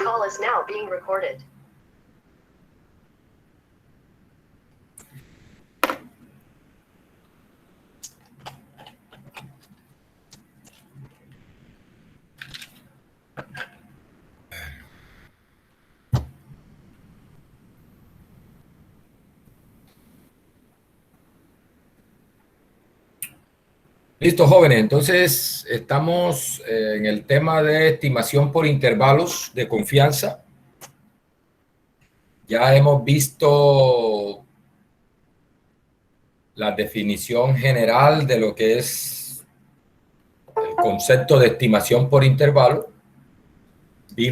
call is now being recorded. Listo, jóvenes. Entonces, estamos en el tema de estimación por intervalos de confianza. Ya hemos visto la definición general de lo que es el concepto de estimación por intervalo. Ya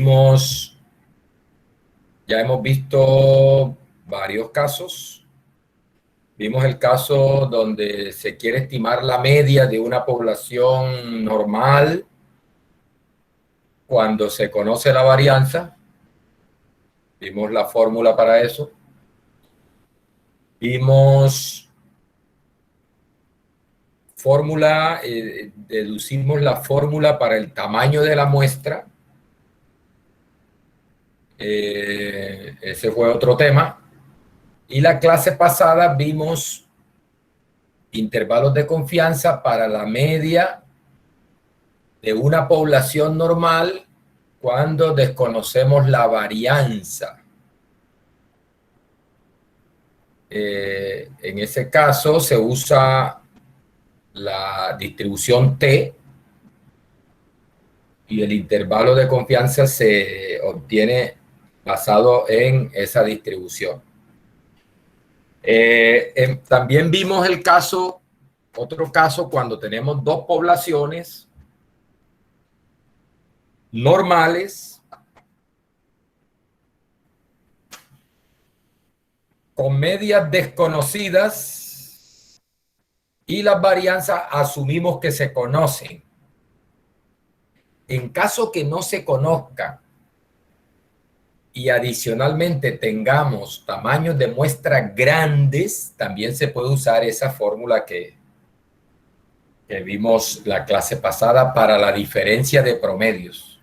hemos visto varios casos. Vimos el caso donde se quiere estimar la media de una población normal cuando se conoce la varianza. Vimos la fórmula para eso. Vimos deducimos la fórmula para el tamaño de la muestra. Ese fue otro tema. Y la clase pasada vimos intervalos de confianza para la media de una población normal cuando desconocemos la varianza. En ese caso se usa la distribución T y el intervalo de confianza se obtiene basado en esa distribución. También vimos otro caso cuando tenemos dos poblaciones normales con medias desconocidas y las varianzas asumimos que se conocen. En caso que no se conozcan y adicionalmente tengamos tamaños de muestra grandes, también se puede usar esa fórmula que vimos la clase pasada para la diferencia de promedios.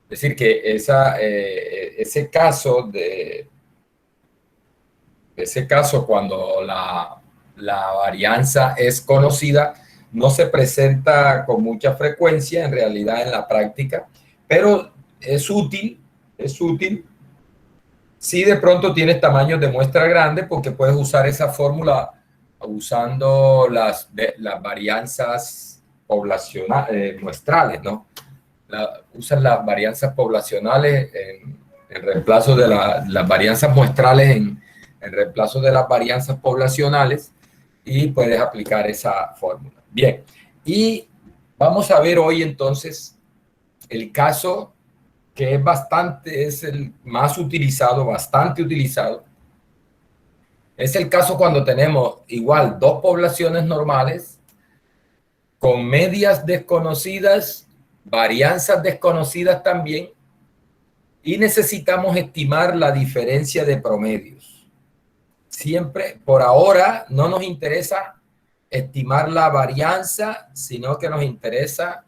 Es decir, que ese caso cuando la varianza es conocida, no se presenta con mucha frecuencia en realidad en la práctica, pero es útil si de pronto tienes tamaños de muestra grande, porque puedes usar esa fórmula usando las varianzas poblacionales, muestrales, ¿no? Usan las varianzas poblacionales en reemplazo de las varianzas muestrales en reemplazo de las varianzas poblacionales y puedes aplicar esa fórmula. Bien, y vamos a ver hoy entonces el caso que es el más utilizado, bastante utilizado. Es el caso cuando tenemos igual dos poblaciones normales con medias desconocidas, varianzas desconocidas también, y necesitamos estimar la diferencia de promedios. Siempre, por ahora, no nos interesa estimar la varianza, sino que nos interesa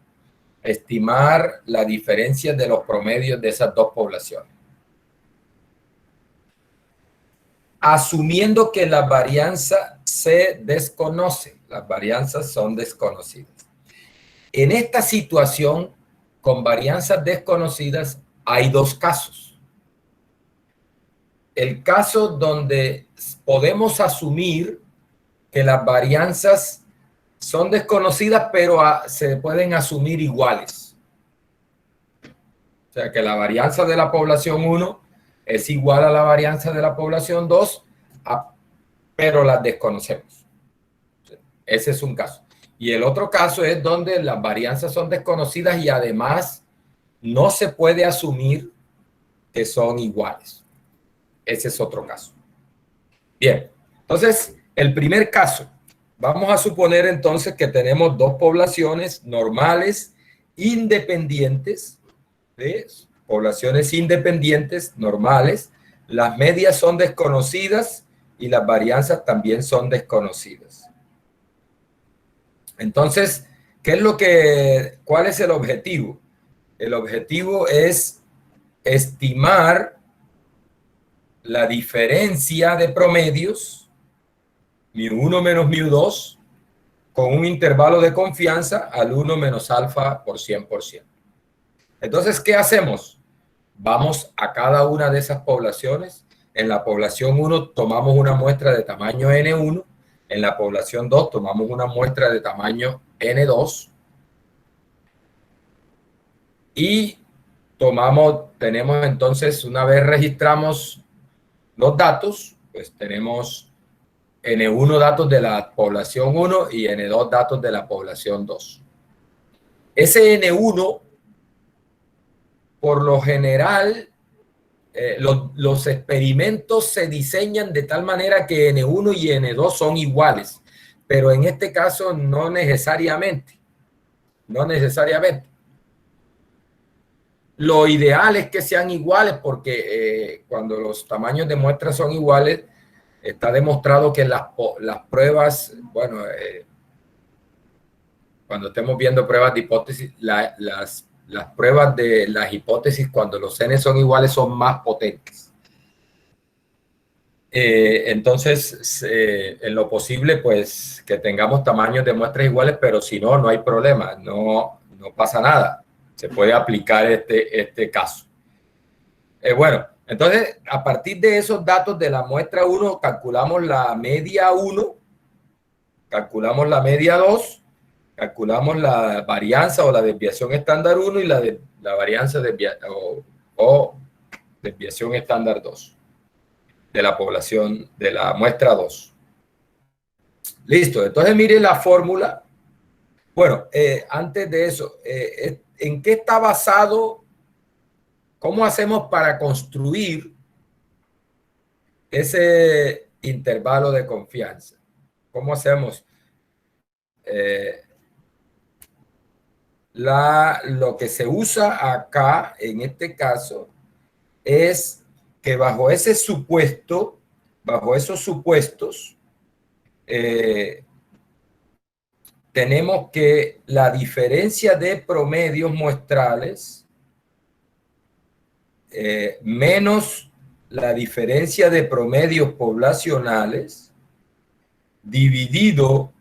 estimar la diferencia de los promedios de esas dos poblaciones. Asumiendo que la varianza se desconoce, las varianzas son desconocidas. En esta situación, con varianzas desconocidas, hay dos casos. El caso donde podemos asumir que las varianzas son desconocidas, pero se pueden asumir iguales. O sea, que la varianza de la población 1 es igual a la varianza de la población 2, pero las desconocemos. Ese es un caso. Y el otro caso es donde las varianzas son desconocidas y además no se puede asumir que son iguales. Ese es otro caso. Bien, entonces, el primer caso. Vamos a suponer entonces que tenemos dos poblaciones normales independientes, ¿ves? Poblaciones independientes normales. Las medias son desconocidas y las varianzas también son desconocidas. Entonces, ¿cuál es el objetivo? El objetivo es estimar la diferencia de promedios, μ1 menos μ2, con un intervalo de confianza al 1 menos alfa por 100%. Entonces, ¿qué hacemos? Vamos a cada una de esas poblaciones. En la población 1 tomamos una muestra de tamaño N1. En la población 2 tomamos una muestra de tamaño N2. Y tenemos entonces, una vez registramos los datos, pues tenemos N1 datos de la población 1 y N2 datos de la población 2. Ese N1, por lo general, los experimentos se diseñan de tal manera que N1 y N2 son iguales, pero en este caso no necesariamente. No necesariamente. Lo ideal es que sean iguales porque cuando los tamaños de muestras son iguales, está demostrado que las pruebas, bueno, cuando estemos viendo pruebas de hipótesis, las pruebas de las hipótesis cuando los n son iguales son más potentes. Entonces, en lo posible, pues que tengamos tamaños de muestras iguales, pero si no, no hay problema, no pasa nada. Se puede aplicar este caso. Bueno, entonces, a partir de esos datos de la muestra 1, calculamos la media 1, calculamos la media 2, calculamos la varianza o la desviación estándar 1 y la varianza o desviación estándar 2 de la población, de la muestra 2. Listo, entonces mire la fórmula. Bueno, antes de eso, ¿en qué está basado? ¿Cómo hacemos para construir ese intervalo de confianza? ¿Cómo hacemos? Lo que se usa acá, en este caso, es que bajo ese supuesto, bajo esos supuestos, tenemos que la diferencia de promedios muestrales menos la diferencia de promedios poblacionales dividido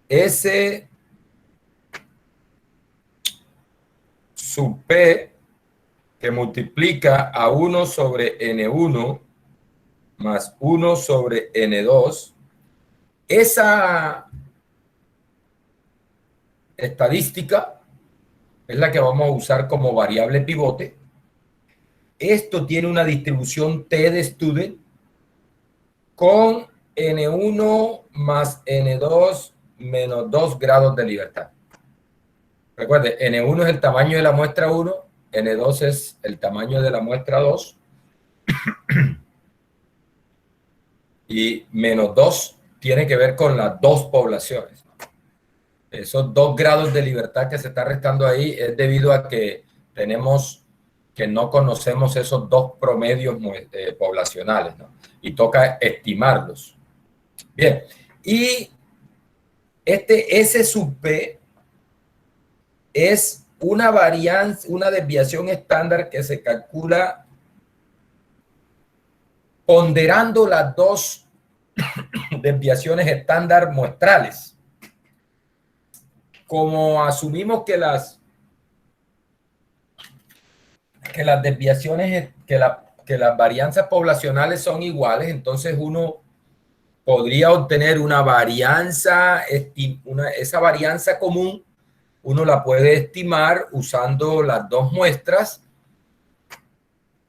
S sub P, que multiplica a 1 sobre N1 más 1 sobre N2. Esa estadística es la que vamos a usar como variable pivote. Esto tiene una distribución T de student con N1 más N2 menos 2 grados de libertad. Recuerde, N1 es el tamaño de la muestra 1, N2 es el tamaño de la muestra 2 y menos 2 tiene que ver con las dos poblaciones. Esos 2 grados de libertad que se está restando ahí es debido a que no conocemos esos dos promedios poblacionales, ¿no? Y toca estimarlos. Bien, y este S sub P es una varianza, una desviación estándar que se calcula ponderando las dos desviaciones estándar muestrales. Como asumimos que las desviaciones, que las varianzas poblacionales son iguales, entonces uno podría obtener una varianza, esa varianza común, uno la puede estimar usando las dos muestras,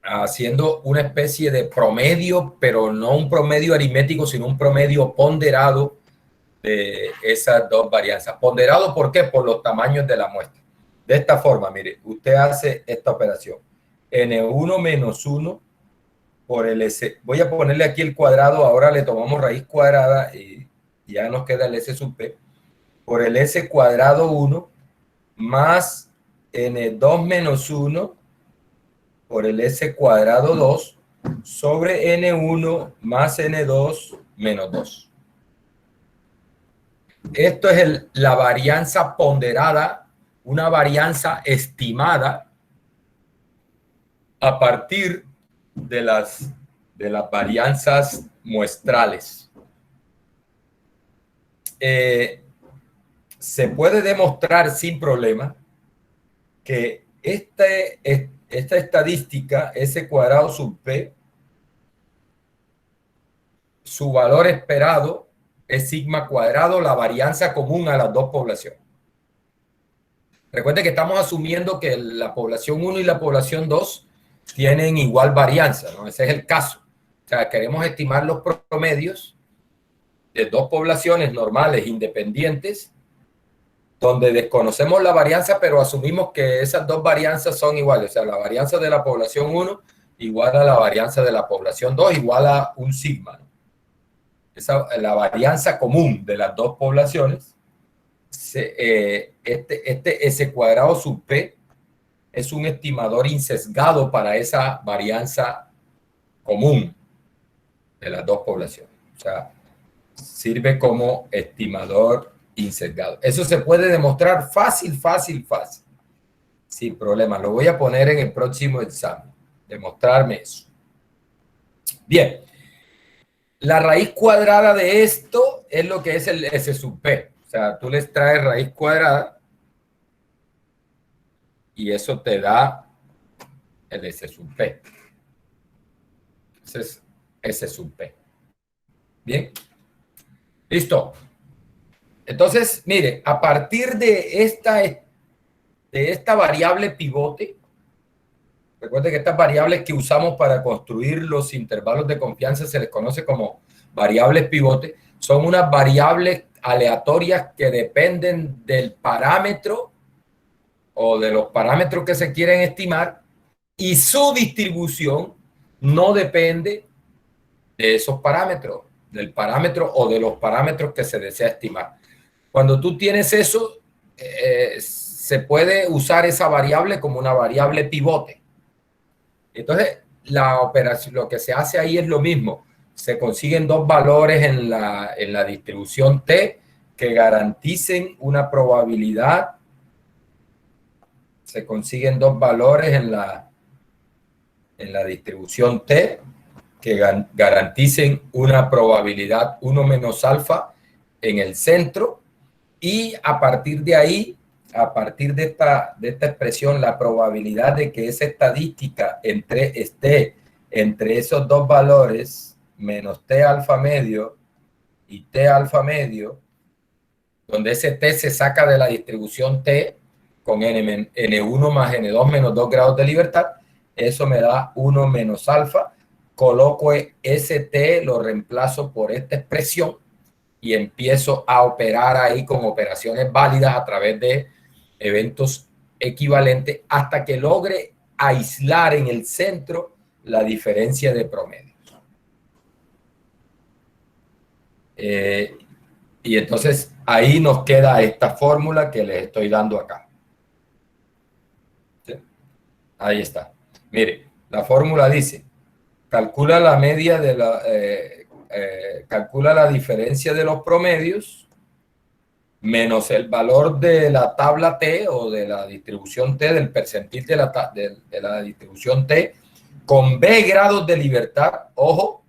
haciendo una especie de promedio, pero no un promedio aritmético, sino un promedio ponderado de esas dos varianzas. ¿Ponderado por qué? Por los tamaños de la muestra. De esta forma, mire, usted hace esta operación. N1 menos 1 por el S. Voy a ponerle aquí el cuadrado, ahora le tomamos raíz cuadrada y ya nos queda el S sub P. Por el S cuadrado 1 más N2 menos 1 por el S cuadrado 2 sobre N1 más N2 menos 2. Esto es la varianza ponderada, una varianza estimada a partir de las varianzas muestrales. Se puede demostrar sin problema que esta estadística, S cuadrado sub P, su valor esperado es sigma cuadrado, la varianza común a las dos poblaciones. Recuerden que estamos asumiendo que la población 1 y la población 2 tienen igual varianza, ¿no? Ese es el caso. O sea, queremos estimar los promedios de dos poblaciones normales independientes donde desconocemos la varianza, pero asumimos que esas dos varianzas son iguales. O sea, la varianza de la población 1 igual a la varianza de la población 2 igual a un sigma, ¿no? La varianza común de las dos poblaciones, este S cuadrado sub P es un estimador insesgado para esa varianza común de las dos poblaciones. O sea, sirve como estimador insesgado. Eso se puede demostrar fácil, sin problema. Lo voy a poner en el próximo examen. Demostrarme eso. Bien. La raíz cuadrada de esto es lo que es el S sub P. O sea, tú les traes raíz cuadrada y eso te da el S sub P. Ese es S sub P. Bien. Listo. Entonces, mire, a partir de esta variable pivote, recuerde que estas variables que usamos para construir los intervalos de confianza se les conoce como variables pivote. Son unas variables aleatorias que dependen del parámetro o de los parámetros que se quieren estimar y su distribución no depende de esos parámetros, del parámetro o de los parámetros que se desea estimar. Cuando tú tienes eso, se puede usar esa variable como una variable pivote. Entonces, la operación, lo que se hace ahí es lo mismo. Se consiguen dos valores en la distribución T que garanticen una probabilidad. Se consiguen dos valores en la distribución T que garanticen una probabilidad 1 menos alfa en el centro, y a partir de ahí, a partir de esta expresión, la probabilidad de que esa estadística esté entre esos dos valores, menos T alfa medio y T alfa medio, donde ese T se saca de la distribución T con N1 más N2 menos 2 grados de libertad, eso me da 1 menos alfa. Coloco ese T, lo reemplazo por esta expresión y empiezo a operar ahí con operaciones válidas a través de eventos equivalentes hasta que logre aislar en el centro la diferencia de promedios. Y entonces ahí nos queda esta fórmula que les estoy dando acá. ¿Sí? Ahí está. Mire, la fórmula dice, calcula la media de calcula la diferencia de los promedios menos el valor de la tabla T o de la distribución T, del percentil de la distribución T, con B grados de libertad. Ojo,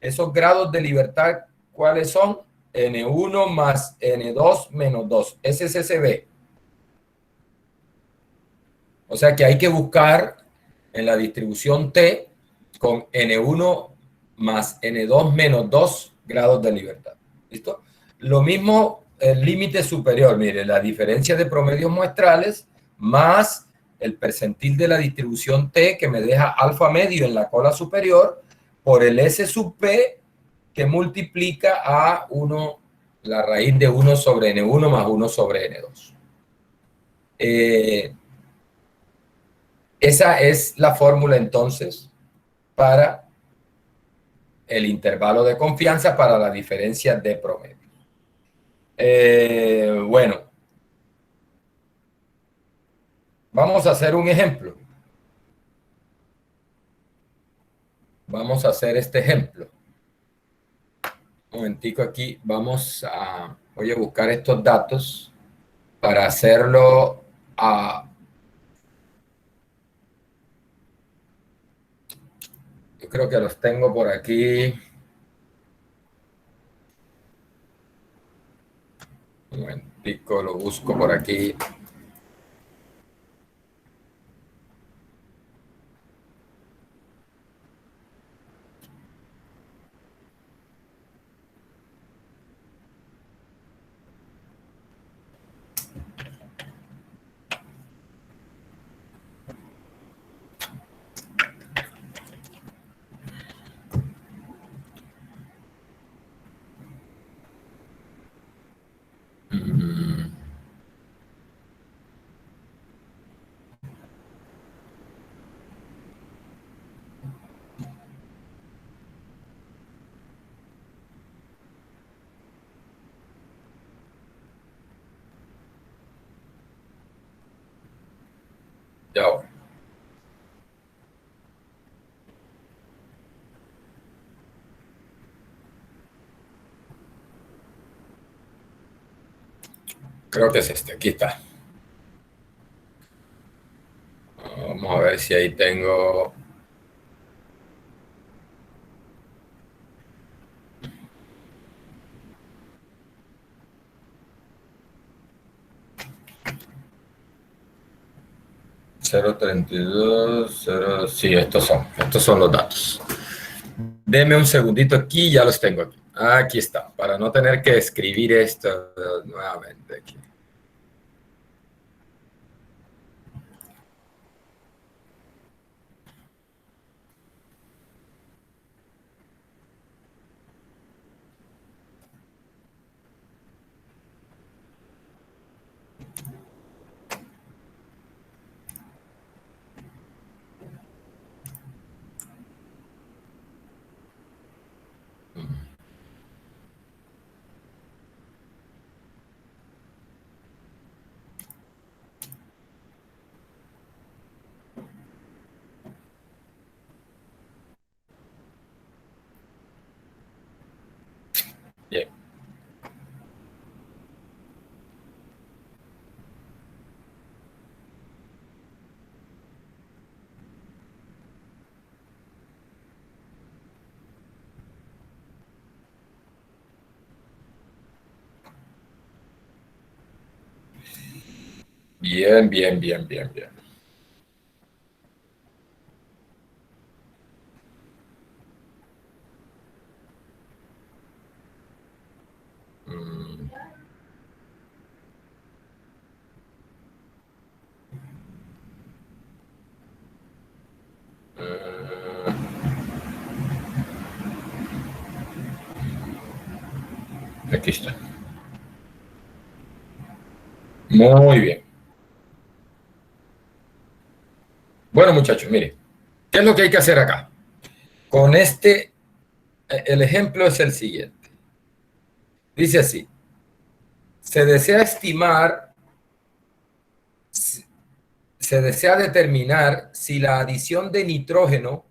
esos grados de libertad, ¿cuáles son? N1 más N2 menos 2. Ese es ese B. O sea que hay que buscar en la distribución T con N1 más N2 menos 2 grados de libertad. ¿Listo? Lo mismo el límite superior, mire, la diferencia de promedios muestrales más el percentil de la distribución T que me deja alfa medio en la cola superior por el S sub P que multiplica a 1, la raíz de 1 sobre N1 más 1 sobre N2. Esa es la fórmula entonces para el intervalo de confianza para la diferencia de promedio. Bueno, vamos a hacer un ejemplo. Vamos a hacer este ejemplo. Un momentico aquí, voy a buscar estos datos para hacerlo Yo creo que los tengo por aquí. Un momentico, lo busco por aquí. Mm, ya voy. Creo que es este, aquí está. Vamos a ver si ahí tengo. Cero treinta y dos cero. Sí, estos son los datos. Deme un segundito aquí, ya los tengo aquí. Aquí está, para no tener que escribir esto nuevamente aquí. Bien. Bien, bien, bien, bien, bien. Mm, aquí está. Muy bien. Bueno, muchachos, miren, ¿qué es lo que hay que hacer acá? Con el ejemplo es el siguiente. Dice así, se desea estimar, se desea determinar si la adición de nitrógeno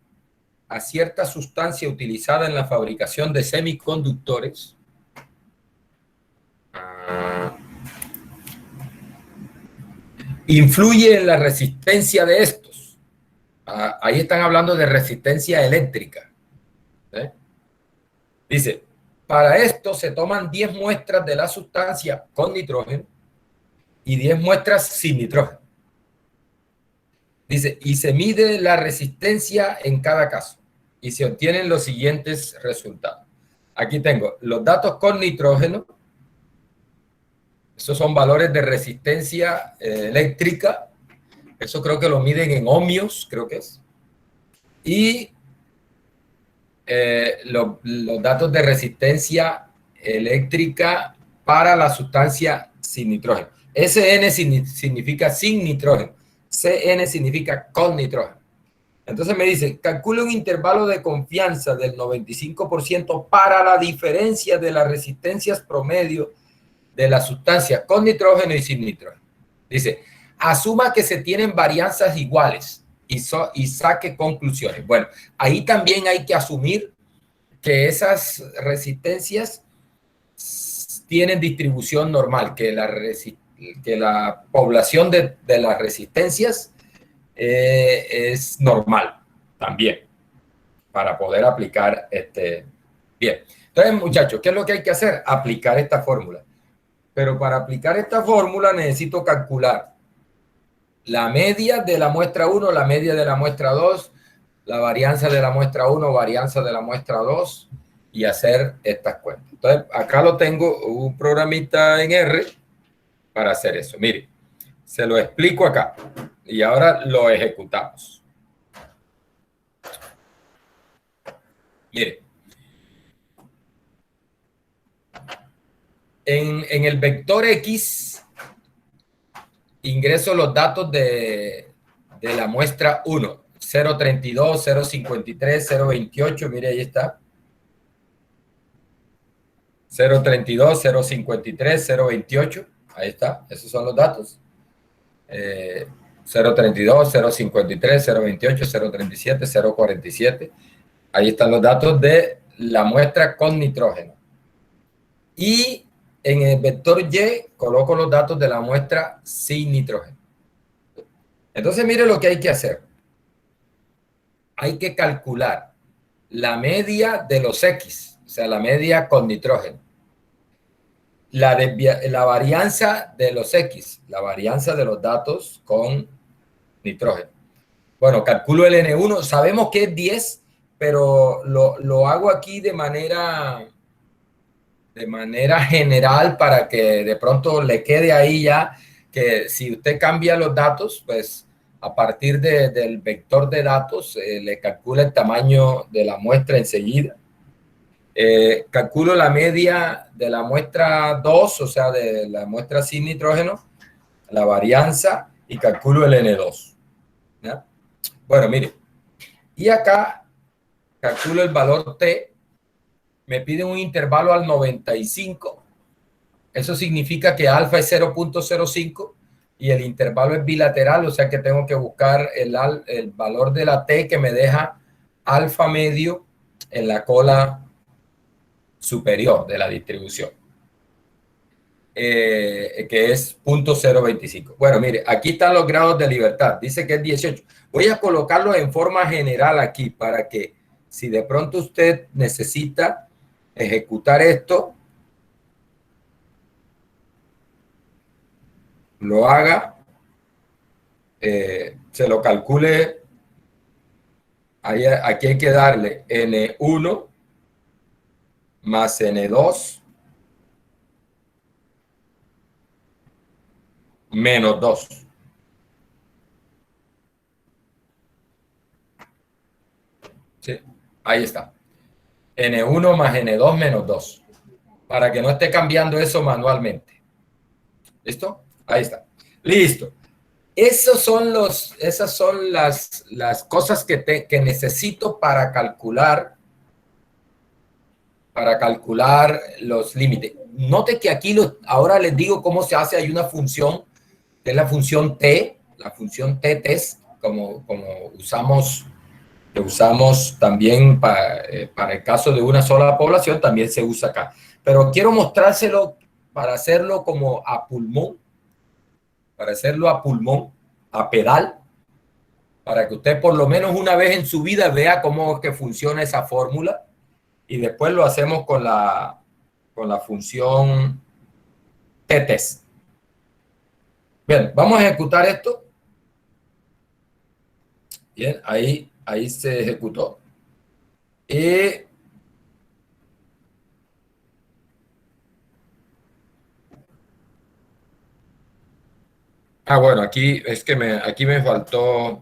a cierta sustancia utilizada en la fabricación de semiconductores influye en la resistencia de estos. Ahí están hablando de resistencia eléctrica. ¿Eh? Dice, para esto se toman 10 muestras de la sustancia con nitrógeno y 10 muestras sin nitrógeno. Dice, y se mide la resistencia en cada caso y se obtienen los siguientes resultados. Aquí tengo los datos con nitrógeno. Esos son valores de resistencia eléctrica. Eso creo que lo miden en ohmios, creo que es. Y los datos de resistencia eléctrica para la sustancia sin nitrógeno. SN significa sin nitrógeno. CN significa con nitrógeno. Entonces me dice, calcula un intervalo de confianza del 95% para la diferencia de las resistencias promedio de la sustancia con nitrógeno y sin nitrógeno. Dice, asuma que se tienen varianzas iguales y saque conclusiones. Bueno, ahí también hay que asumir que esas resistencias tienen distribución normal, que la población de las resistencias es normal también. para poder aplicar bien. Entonces, muchachos, ¿qué es lo que hay que hacer? Aplicar esta fórmula. Pero para aplicar esta fórmula necesito calcular la media de la muestra 1, la media de la muestra 2, la varianza de la muestra 1, varianza de la muestra 2 y hacer estas cuentas. Entonces, acá lo tengo, un programita en R para hacer eso. Mire, se lo explico acá y ahora lo ejecutamos. Mire, en el vector X ingreso los datos de la muestra 1, 0.32, 0.53, 0.28, mire ahí está. 0.32, 0.53, 0.28, ahí está, esos son los datos. 0.32, 0.53, 0.28, 0.37, 0.47. Ahí están los datos de la muestra con nitrógeno. Y en el vector Y coloco los datos de la muestra sin nitrógeno. Entonces, mire lo que hay que hacer. Hay que calcular la media de los X, o sea, la media con nitrógeno. La varianza de los X, la varianza de los datos con nitrógeno. Bueno, calculo el N1, sabemos que es 10, pero lo hago aquí de manera general para que de pronto le quede ahí ya que si usted cambia los datos, pues a partir del vector de datos le calcula el tamaño de la muestra enseguida. Calculo la media de la muestra 2, o sea, de la muestra sin nitrógeno, la varianza y calculo el N2. ¿Ya? Bueno, mire, y acá calculo el valor T, me piden un intervalo al 95. Eso significa que alfa es 0.05 y el intervalo es bilateral, o sea que tengo que buscar el valor de la T que me deja alfa medio en la cola superior de la distribución, que es 0.025. Bueno, mire, aquí están los grados de libertad, dice que es 18. Voy a colocarlo en forma general aquí para que si de pronto usted necesita ejecutar esto, lo haga, se lo calcule. Ahí, aquí hay que darle N1 más N2 menos 2. ¿Sí? Ahí está. N1 más N2 menos 2. Para que no esté cambiando eso manualmente. ¿Listo? Ahí está. Listo. Esas son las cosas que necesito para calcular los límites. Note que aquí ahora les digo cómo se hace. Hay una función, que es la función T, la función T-test, como usamos, que usamos también para el caso de una sola población, también se usa acá. Pero quiero mostrárselo para hacerlo como a pulmón, a pedal, para que usted por lo menos una vez en su vida vea cómo es que funciona esa fórmula y después lo hacemos con la función T-test. Bien, vamos a ejecutar esto. Bien, ahí se ejecutó. Y bueno, aquí es que aquí me faltó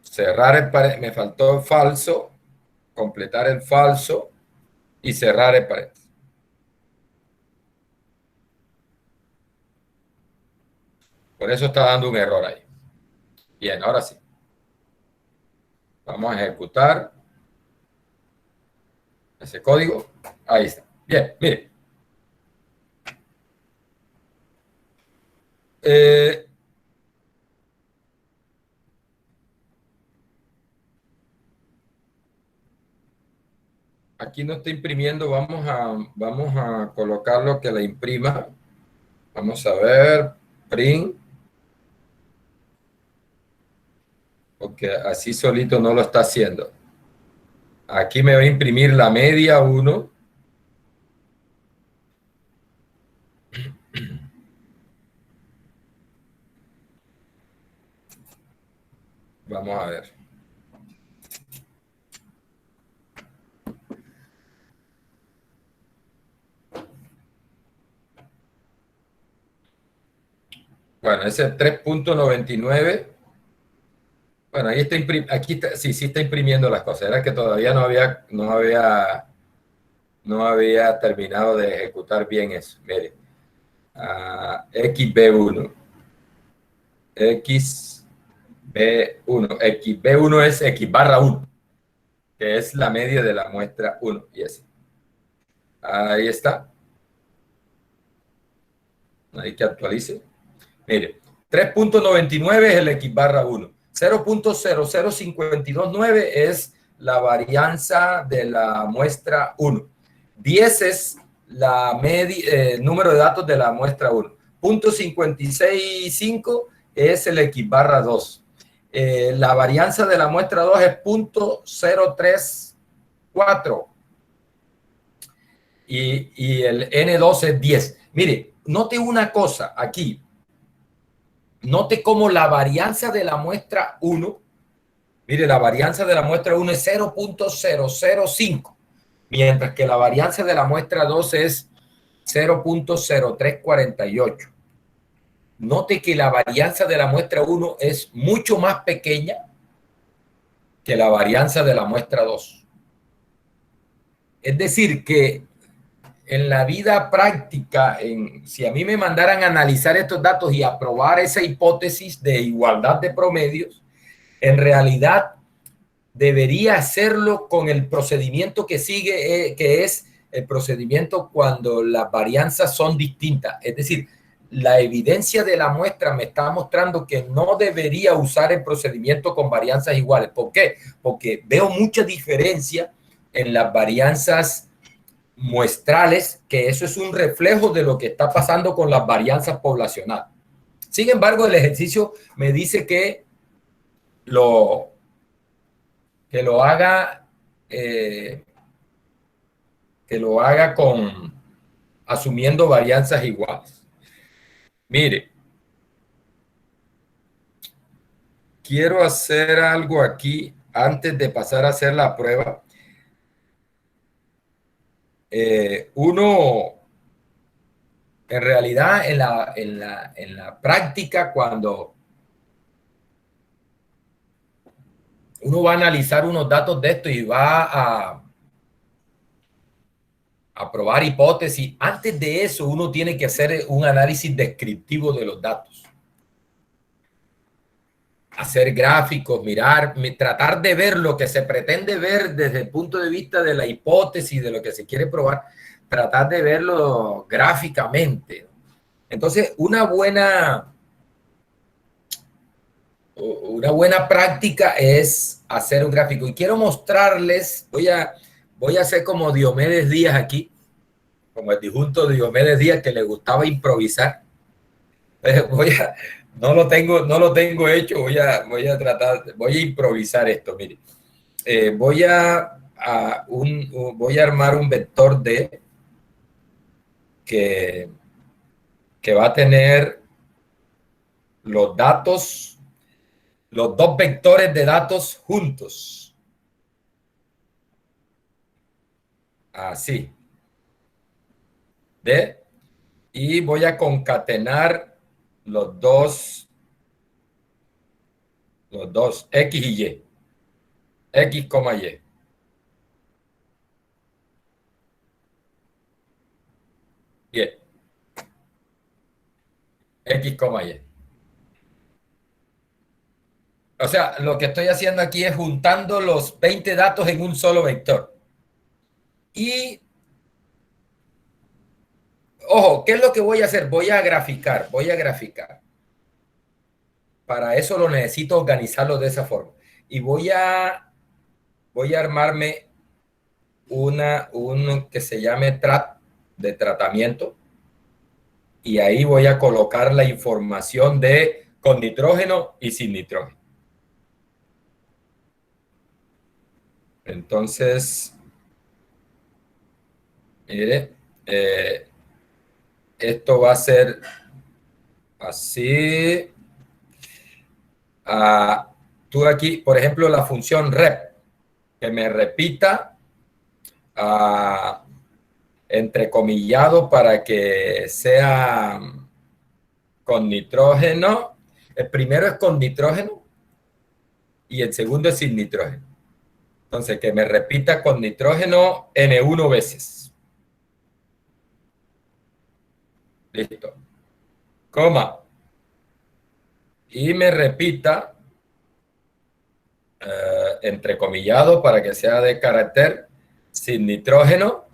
cerrar el paréntesis, me faltó el falso, completar el falso y cerrar el paréntesis. Por eso está dando un error ahí. Bien, ahora sí. Vamos a ejecutar ese código. Ahí está. Bien, mire. Aquí no está imprimiendo. Vamos a colocar lo que la imprima. Vamos a ver. Print. porque así solito no lo está haciendo. Aquí me va a imprimir la media 1. Vamos a ver. Bueno, ese 3.99. Bueno, ahí está, aquí está, sí, sí está imprimiendo las cosas. Era que todavía no había terminado de ejecutar bien eso. Mire, XB1, XB1, XB1 es X barra 1, que es la media de la muestra 1. Y así. Ahí está. Ahí que actualice. Mire, 3.99 es el X barra 1. 0.00529 es la varianza de la muestra 1. 10 es la número de datos de la muestra 1. 0.565 es el X barra 2. La varianza de la muestra 2 es 0.034. Y el N2 es 10. Mire, note una cosa aquí. Note cómo la varianza de la muestra 1, mire, la varianza de la muestra 1 es 0.005, mientras que la varianza de la muestra 2 es 0.0348. Note que la varianza de la muestra 1 es mucho más pequeña que la varianza de la muestra 2. Es decir, que en la vida práctica, si a mí me mandaran a analizar estos datos y aprobar esa hipótesis de igualdad de promedios, en realidad debería hacerlo con el procedimiento que sigue, que es el procedimiento cuando las varianzas son distintas. Es decir, la evidencia de la muestra me está mostrando que no debería usar el procedimiento con varianzas iguales. ¿Por qué? Porque veo mucha diferencia en las varianzas muestrales, que eso es un reflejo de lo que está pasando con las varianzas poblacionales. Sin embargo, el ejercicio me dice que lo haga con asumiendo varianzas iguales. Mire, quiero hacer algo aquí antes de pasar a hacer la prueba. Uno, en realidad, en la práctica, cuando uno va a analizar unos datos de esto y va a probar hipótesis, antes de eso uno tiene que hacer un análisis descriptivo de los datos. Hacer gráficos, tratar de ver lo que se pretende ver desde el punto de vista de la hipótesis, de lo que se quiere probar, tratar de verlo gráficamente. Entonces, una buena práctica es hacer un gráfico. Y quiero mostrarles, voy a hacer como Diomedes Díaz aquí, como el disjunto de Diomedes Díaz que le gustaba improvisar. No lo tengo hecho, voy a improvisar esto, mire. Voy a armar un vector D que va a tener los datos, los dos vectores de datos juntos. Así. D. Y voy a concatenar los dos X y Y. X, Y. Bien. X, Y. O sea, lo que estoy haciendo aquí es juntando los 20 datos en un solo vector. Y, ojo, ¿qué es lo que voy a hacer? Voy a graficar. Para eso lo necesito organizarlo de esa forma. Y voy a armarme un que se llame de tratamiento. Y ahí voy a colocar la información con nitrógeno y sin nitrógeno. Entonces, mire, esto va a ser así. Tú aquí, por ejemplo, la función rep, que me repita entrecomillado para que sea con nitrógeno. El primero es con nitrógeno y el segundo es sin nitrógeno. Entonces, que me repita con nitrógeno N1 veces. Listo. Coma. Y me repita, entrecomillado para que sea de carácter, sin nitrógeno.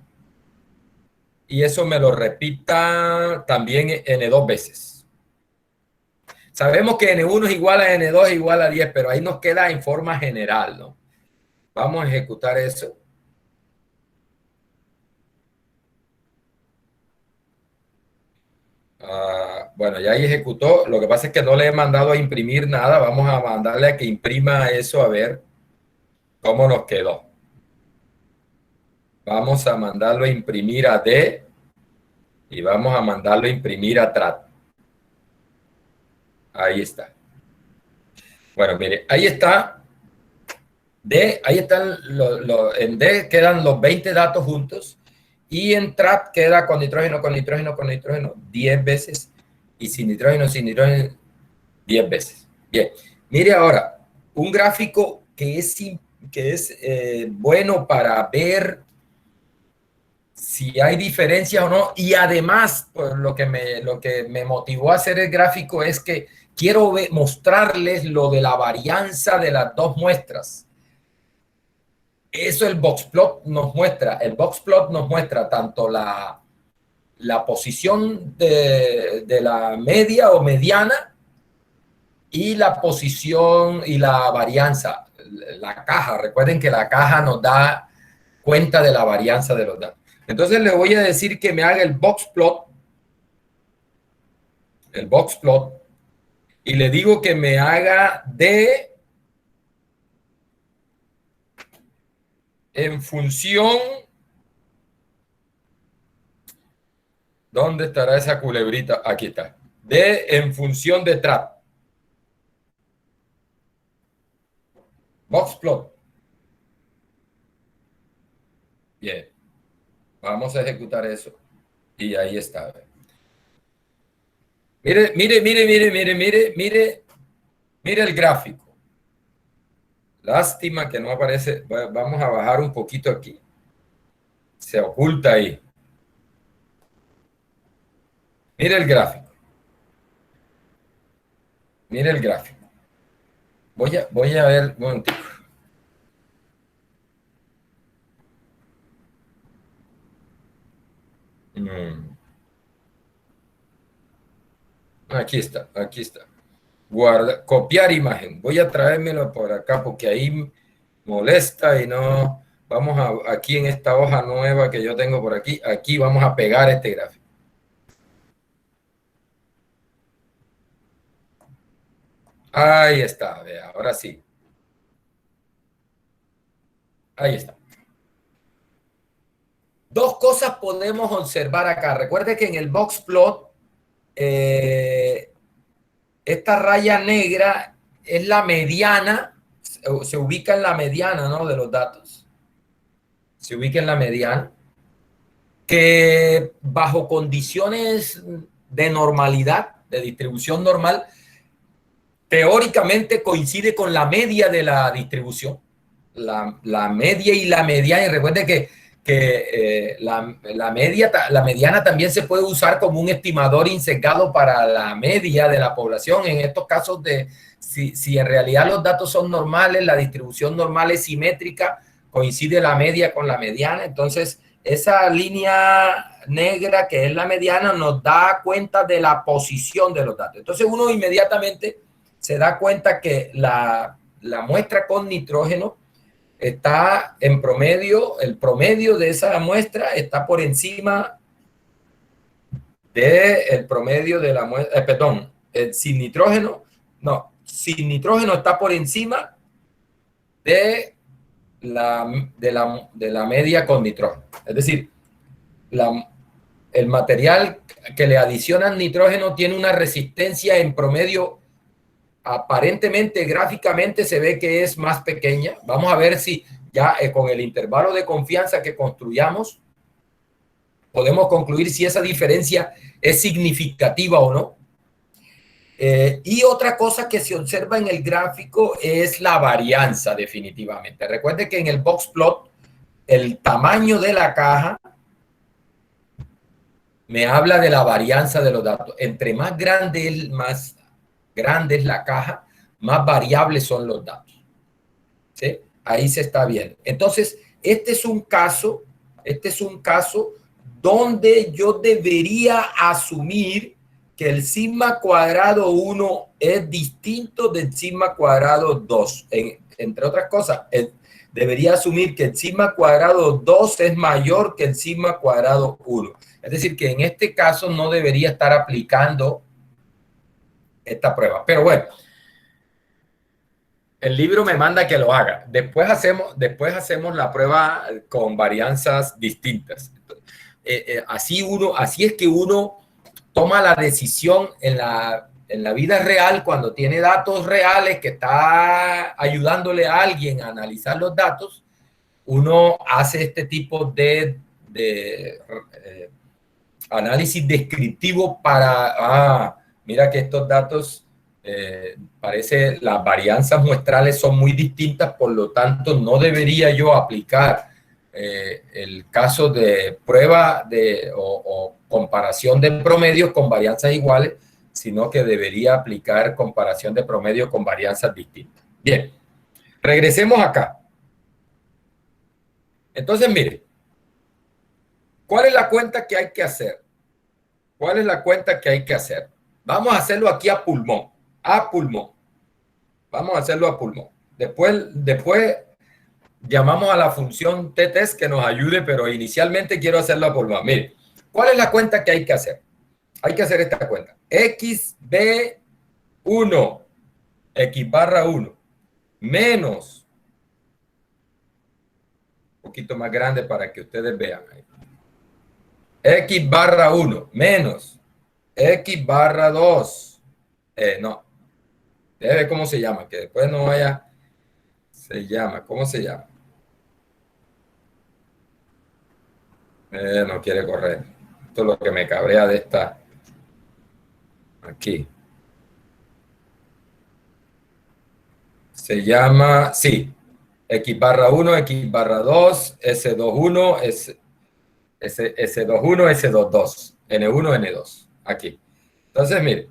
Y eso me lo repita también N2 veces. Sabemos que N1 es igual a N2 es igual a 10, pero ahí nos queda en forma general, ¿no? Vamos a ejecutar eso. Bueno, ya ahí ejecutó. Lo que pasa es que no le he mandado a imprimir nada. Vamos a mandarle a que imprima eso a ver cómo nos quedó. Vamos a mandarlo a imprimir a D y vamos a mandarlo a imprimir a TRAT. Ahí está. Bueno, mire, ahí está. D, ahí están, en D quedan los 20 datos juntos y en TRAT queda con nitrógeno, con nitrógeno, con nitrógeno 10 veces y sin nitrógeno, 10 veces. Bien, mire ahora, un gráfico que es bueno para ver si hay diferencias o no, y además, pues, lo que me motivó a hacer el gráfico es que quiero mostrarles lo de la varianza de las dos muestras. Eso el boxplot nos muestra. El boxplot nos muestra tanto la posición de la media o mediana y la posición y la varianza, la caja. Recuerden que la caja nos da cuenta de la varianza de los datos. Entonces le voy a decir que me haga el boxplot, y le digo que me haga D en función. ¿Dónde estará esa culebrita? Aquí está. D en función de TRAP. Boxplot. Bien. Vamos a ejecutar eso. Y ahí está. Mire, mire, mire, mire, mire, mire, mire, mire el gráfico. Lástima que no aparece. Vamos a bajar un poquito aquí. Se oculta ahí. Mire el gráfico. Mire el gráfico. Voy a ver un momentito. Aquí está, aquí está. Copiar imagen. Voy a traérmelo por acá porque ahí molesta y no. Vamos aquí en esta hoja nueva que yo tengo por aquí. Aquí vamos a pegar este gráfico. Ahí está, vea, ahora sí. Ahí está. Dos cosas podemos observar acá. Recuerde que en el boxplot esta raya negra es la mediana, se ubica en la mediana, ¿no? De los datos. Se ubica en la mediana, que bajo condiciones de normalidad, de distribución normal, teóricamente coincide con la media de la distribución. La media y la mediana, y recuerde que la mediana también se puede usar como un estimador insesgado para la media de la población. En estos casos de si en realidad los datos son normales, la distribución normal es simétrica, coincide la media con la mediana. Entonces, esa línea negra que es la mediana nos da cuenta de la posición de los datos. Entonces, uno inmediatamente se da cuenta que la muestra con nitrógeno está en promedio, el promedio de esa muestra está por encima del promedio de la muestra, perdón, sin nitrógeno, no, sin nitrógeno está por encima de de la media con nitrógeno. Es decir, el material que le adicionan nitrógeno tiene una resistencia en promedio, aparentemente gráficamente se ve que es más pequeña. Vamos a ver si ya con el intervalo de confianza que construyamos podemos concluir si esa diferencia es significativa o no. Y otra cosa que se observa en el gráfico es la varianza, definitivamente. Recuerde que en el box plot el tamaño de la caja me habla de la varianza de los datos. Entre más grande es la caja, más variables son los datos. ¿Sí? Ahí se está viendo. Entonces, este es un caso donde yo debería asumir que el sigma cuadrado 1 es distinto del sigma cuadrado 2. Entre otras cosas, debería asumir que el sigma cuadrado 2 es mayor que el sigma cuadrado 1. Es decir, que en este caso no debería estar aplicando esta prueba. Pero bueno, el libro me manda que lo haga. Después hacemos la prueba con varianzas distintas. Así es que uno toma la decisión en la vida real cuando tiene datos reales que está ayudándole a alguien a analizar los datos. Uno hace este tipo de análisis descriptivo para, mira que estos datos, parece las varianzas muestrales son muy distintas, por lo tanto no debería yo aplicar el caso de prueba o comparación de promedios con varianzas iguales, sino que debería aplicar comparación de promedios con varianzas distintas. Bien, regresemos acá. Entonces, mire, ¿cuál es la cuenta que hay que hacer? ¿Cuál es la cuenta que hay que hacer? Vamos a hacerlo aquí a pulmón. A pulmón. Vamos a hacerlo a pulmón. Después llamamos a la función t-test que nos ayude, pero inicialmente quiero hacerlo a pulmón. Mire, ¿cuál es la cuenta que hay que hacer? Hay que hacer esta cuenta. XB1, X barra 1, menos, un poquito más grande para que ustedes vean. X barra 1, menos, X barra 2. No, debe ver cómo se llama, que después no vaya. Se llama, ¿cómo se llama? No quiere correr. Esto es lo que me cabrea de esta. Aquí. Se llama, sí, X barra 1, X barra 2, S21, S21, S22, N1, N2. Aquí. Entonces, mire,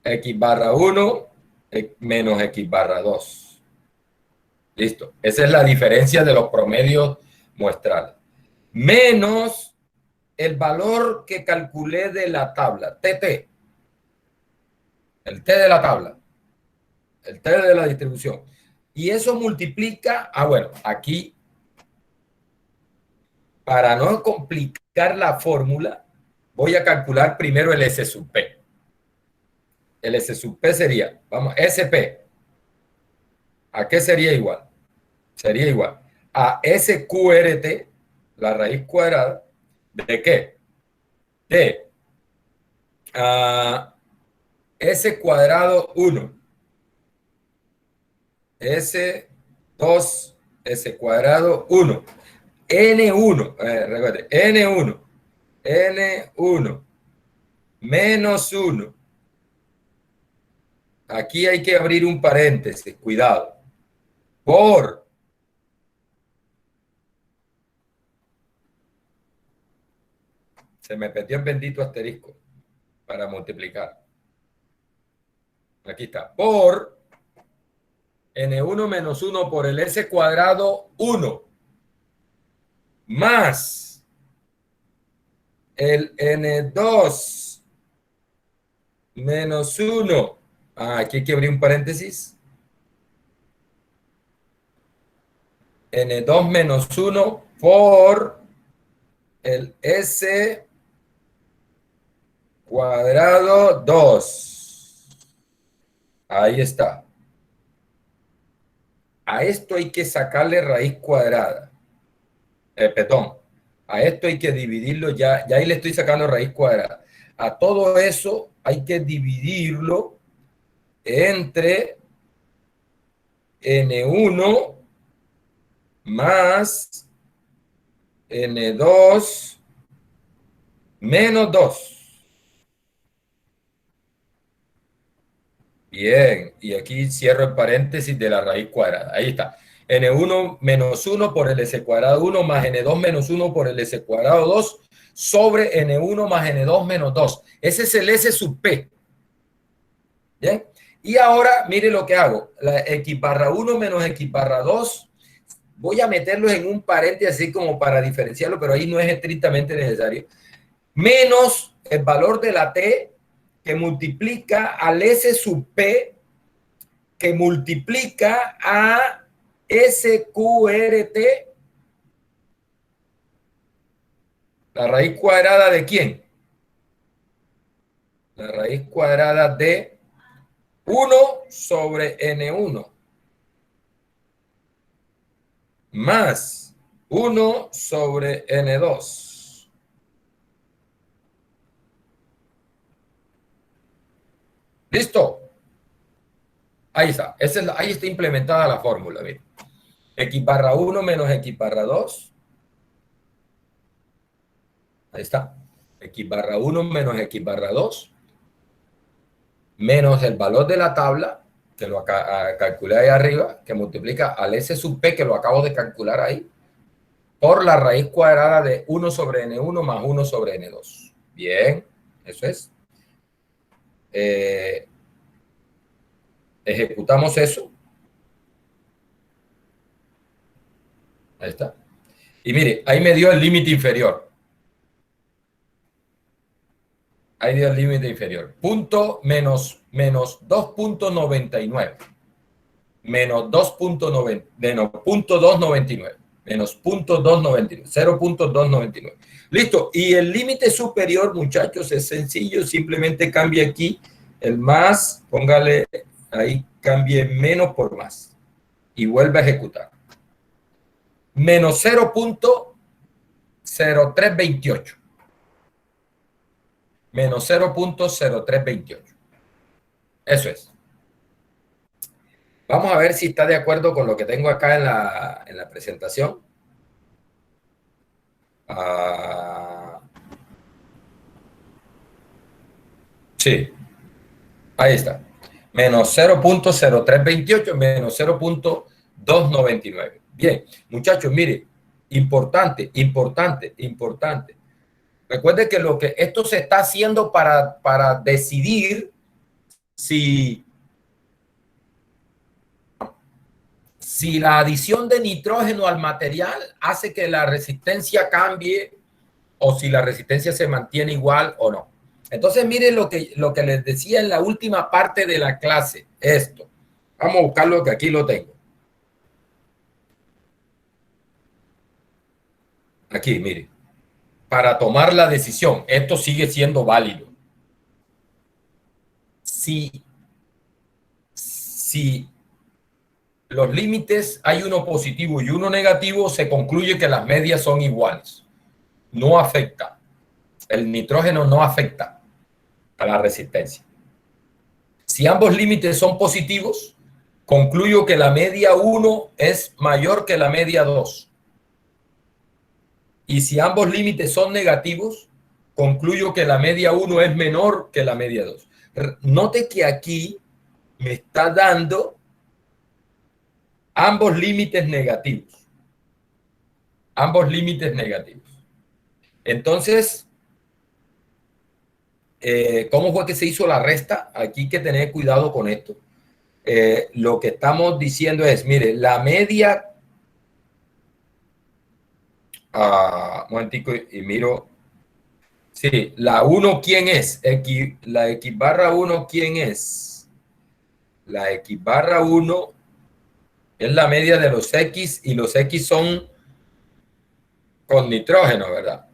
X barra 1 menos X barra 2. Listo. Esa es la diferencia de los promedios muestrales. Menos el valor que calculé de la tabla, TT. El T de la tabla. El T de la distribución. Y eso multiplica, bueno, aquí, para no complicar la fórmula, voy a calcular primero el S sub P. El S sub P sería, vamos, SP. ¿A qué sería igual? Sería igual a SQRT, la raíz cuadrada, ¿de qué? De S cuadrado 1, S2, S cuadrado 1. N1, recuerde, N1 menos 1. Aquí hay que abrir un paréntesis, cuidado. Se me perdió el bendito asterisco para multiplicar. Aquí está, por N1 menos 1 por el S cuadrado 1 más el N2 menos 1. Aquí hay que abrir un paréntesis. N2 menos 1 por el S cuadrado 2. Ahí está. a esto hay que sacarle raíz cuadrada. Perdón, a esto hay que dividirlo, ya ahí le estoy sacando raíz cuadrada. A todo eso hay que dividirlo entre N1 más N2 menos 2. Bien, y aquí cierro el paréntesis de la raíz cuadrada. Ahí está. N1 menos 1 por el S cuadrado 1 más N2 menos 1 por el S cuadrado 2 sobre N1 más N2 menos 2. Ese es el S sub P. Bien. Y ahora, mire lo que hago. La X barra 1 menos X barra 2. Voy a meterlos en un paréntesis así como para diferenciarlo, pero ahí no es estrictamente necesario. Menos el valor de la T que multiplica al S sub P que multiplica a SQRT, la raíz cuadrada de quién? La raíz cuadrada de 1 sobre N1 más 1 sobre N2. ¿Listo? Ahí está. Ahí está implementada la fórmula. Mira. X barra 1 menos X barra 2. Ahí está. X barra 1 menos X barra 2. Menos el valor de la tabla, que lo calculé ahí arriba, que multiplica al S sub P, que lo acabo de calcular ahí, por la raíz cuadrada de 1 sobre N1 más 1 sobre N2. Bien, eso es. Ejecutamos eso. Ahí está. Y mire, ahí me dio el límite inferior. Ahí dio el límite inferior. Punto menos 2.99. Menos 2.9, menos 0.299. Menos 0.299. 0.299. Listo. Y el límite superior, muchachos, es sencillo. Simplemente cambia aquí el más. Póngale ahí, cambie menos por más. Y vuelve a ejecutar. Menos 0.0328. Menos 0.0328. Eso es. Vamos a ver si está de acuerdo con lo que tengo acá en la presentación. Sí, ahí está. Menos 0.0328 menos 0.299. Bien, muchachos, mire, importante, importante, importante. Recuerde que esto se está haciendo para decidir si la adición de nitrógeno al material hace que la resistencia cambie o si la resistencia se mantiene igual o no. Entonces, miren lo que les decía en la última parte de la clase, esto. Vamos a buscarlo, que aquí lo tengo. Aquí, mire. Para tomar la decisión, esto sigue siendo válido. Si los límites hay uno positivo y uno negativo, se concluye que las medias son iguales. No afecta. El nitrógeno no afecta a la resistencia. Si ambos límites son positivos, concluyo que la media 1 es mayor que la media 2. Y si ambos límites son negativos, concluyo que la media 1 es menor que la media 2. Note que aquí me está dando ambos límites negativos. Ambos límites negativos. Entonces, ¿cómo fue que se hizo la resta? Aquí hay que tener cuidado con esto. Lo que estamos diciendo es, mire, la media, un momentico y miro, sí, la 1, ¿quién es? La X barra 1, ¿quién es? La X barra 1 es la media de los X y los X son con nitrógeno, ¿verdad?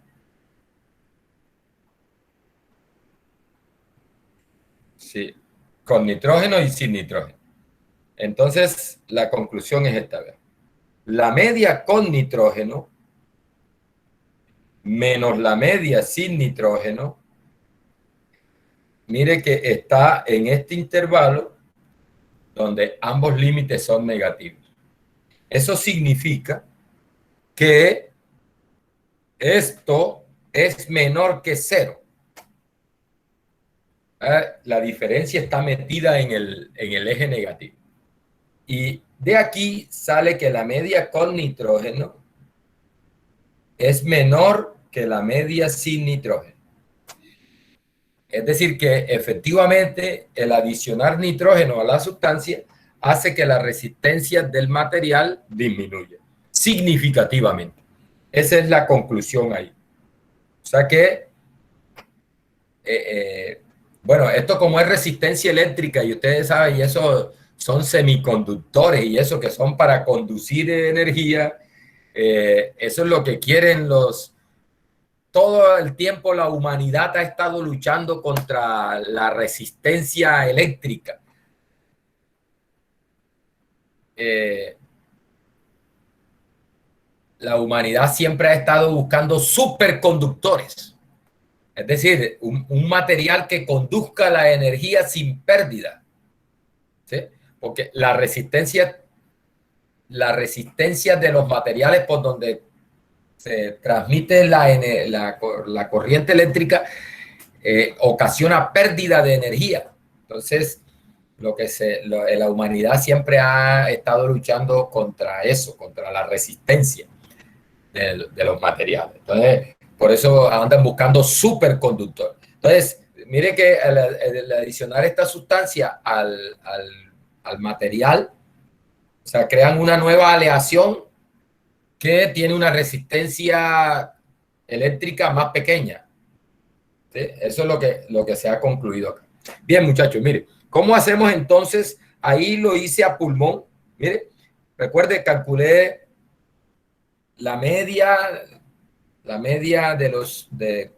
Sí, con nitrógeno y sin nitrógeno. Entonces, la conclusión es esta, ¿verdad? La media con nitrógeno menos la media sin nitrógeno, mire que está en este intervalo donde ambos límites son negativos. Eso significa que esto es menor que cero. La diferencia está metida en el eje negativo. Y de aquí sale que la media con nitrógeno es menor que la media sin nitrógeno. Es decir, que efectivamente el adicionar nitrógeno a la sustancia hace que la resistencia del material disminuya significativamente. Esa es la conclusión ahí. O sea que, bueno, esto como es resistencia eléctrica y ustedes saben, y eso son semiconductores y eso que son para conducir energía, eso es lo que quieren todo el tiempo la humanidad ha estado luchando contra la resistencia eléctrica. La humanidad siempre ha estado buscando superconductores, es decir, un material que conduzca la energía sin pérdida, ¿sí? Porque la resistencia de los materiales por donde se transmite la corriente eléctrica ocasiona pérdida de energía. Entonces, la humanidad siempre ha estado luchando contra eso, contra la resistencia de los materiales. Entonces, por eso andan buscando superconductores. Entonces, mire que al adicionar esta sustancia al material, o sea, crean una nueva aleación que tiene una resistencia eléctrica más pequeña. ¿Sí? Eso es lo que se ha concluido acá. Bien, muchachos, mire, ¿cómo hacemos entonces? Ahí lo hice a pulmón. Mire, recuerde, calculé la media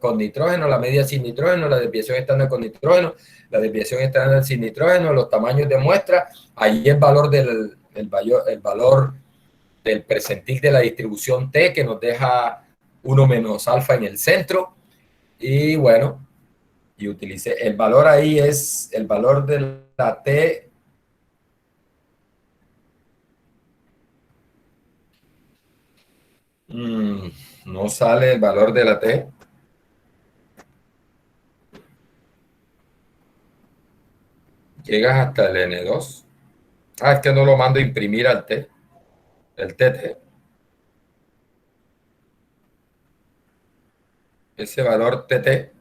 con nitrógeno, la media sin nitrógeno, la desviación estándar con nitrógeno, la desviación estándar sin nitrógeno, los tamaños de muestra. Ahí el valor el valor del percentil de la distribución T, que nos deja 1 menos alfa en el centro. Y bueno, y utilicé el valor ahí, es el valor de la T. No sale el valor de la T. Llegas hasta el N2. Es que no lo mando a imprimir al T. El TT. Ese valor TT.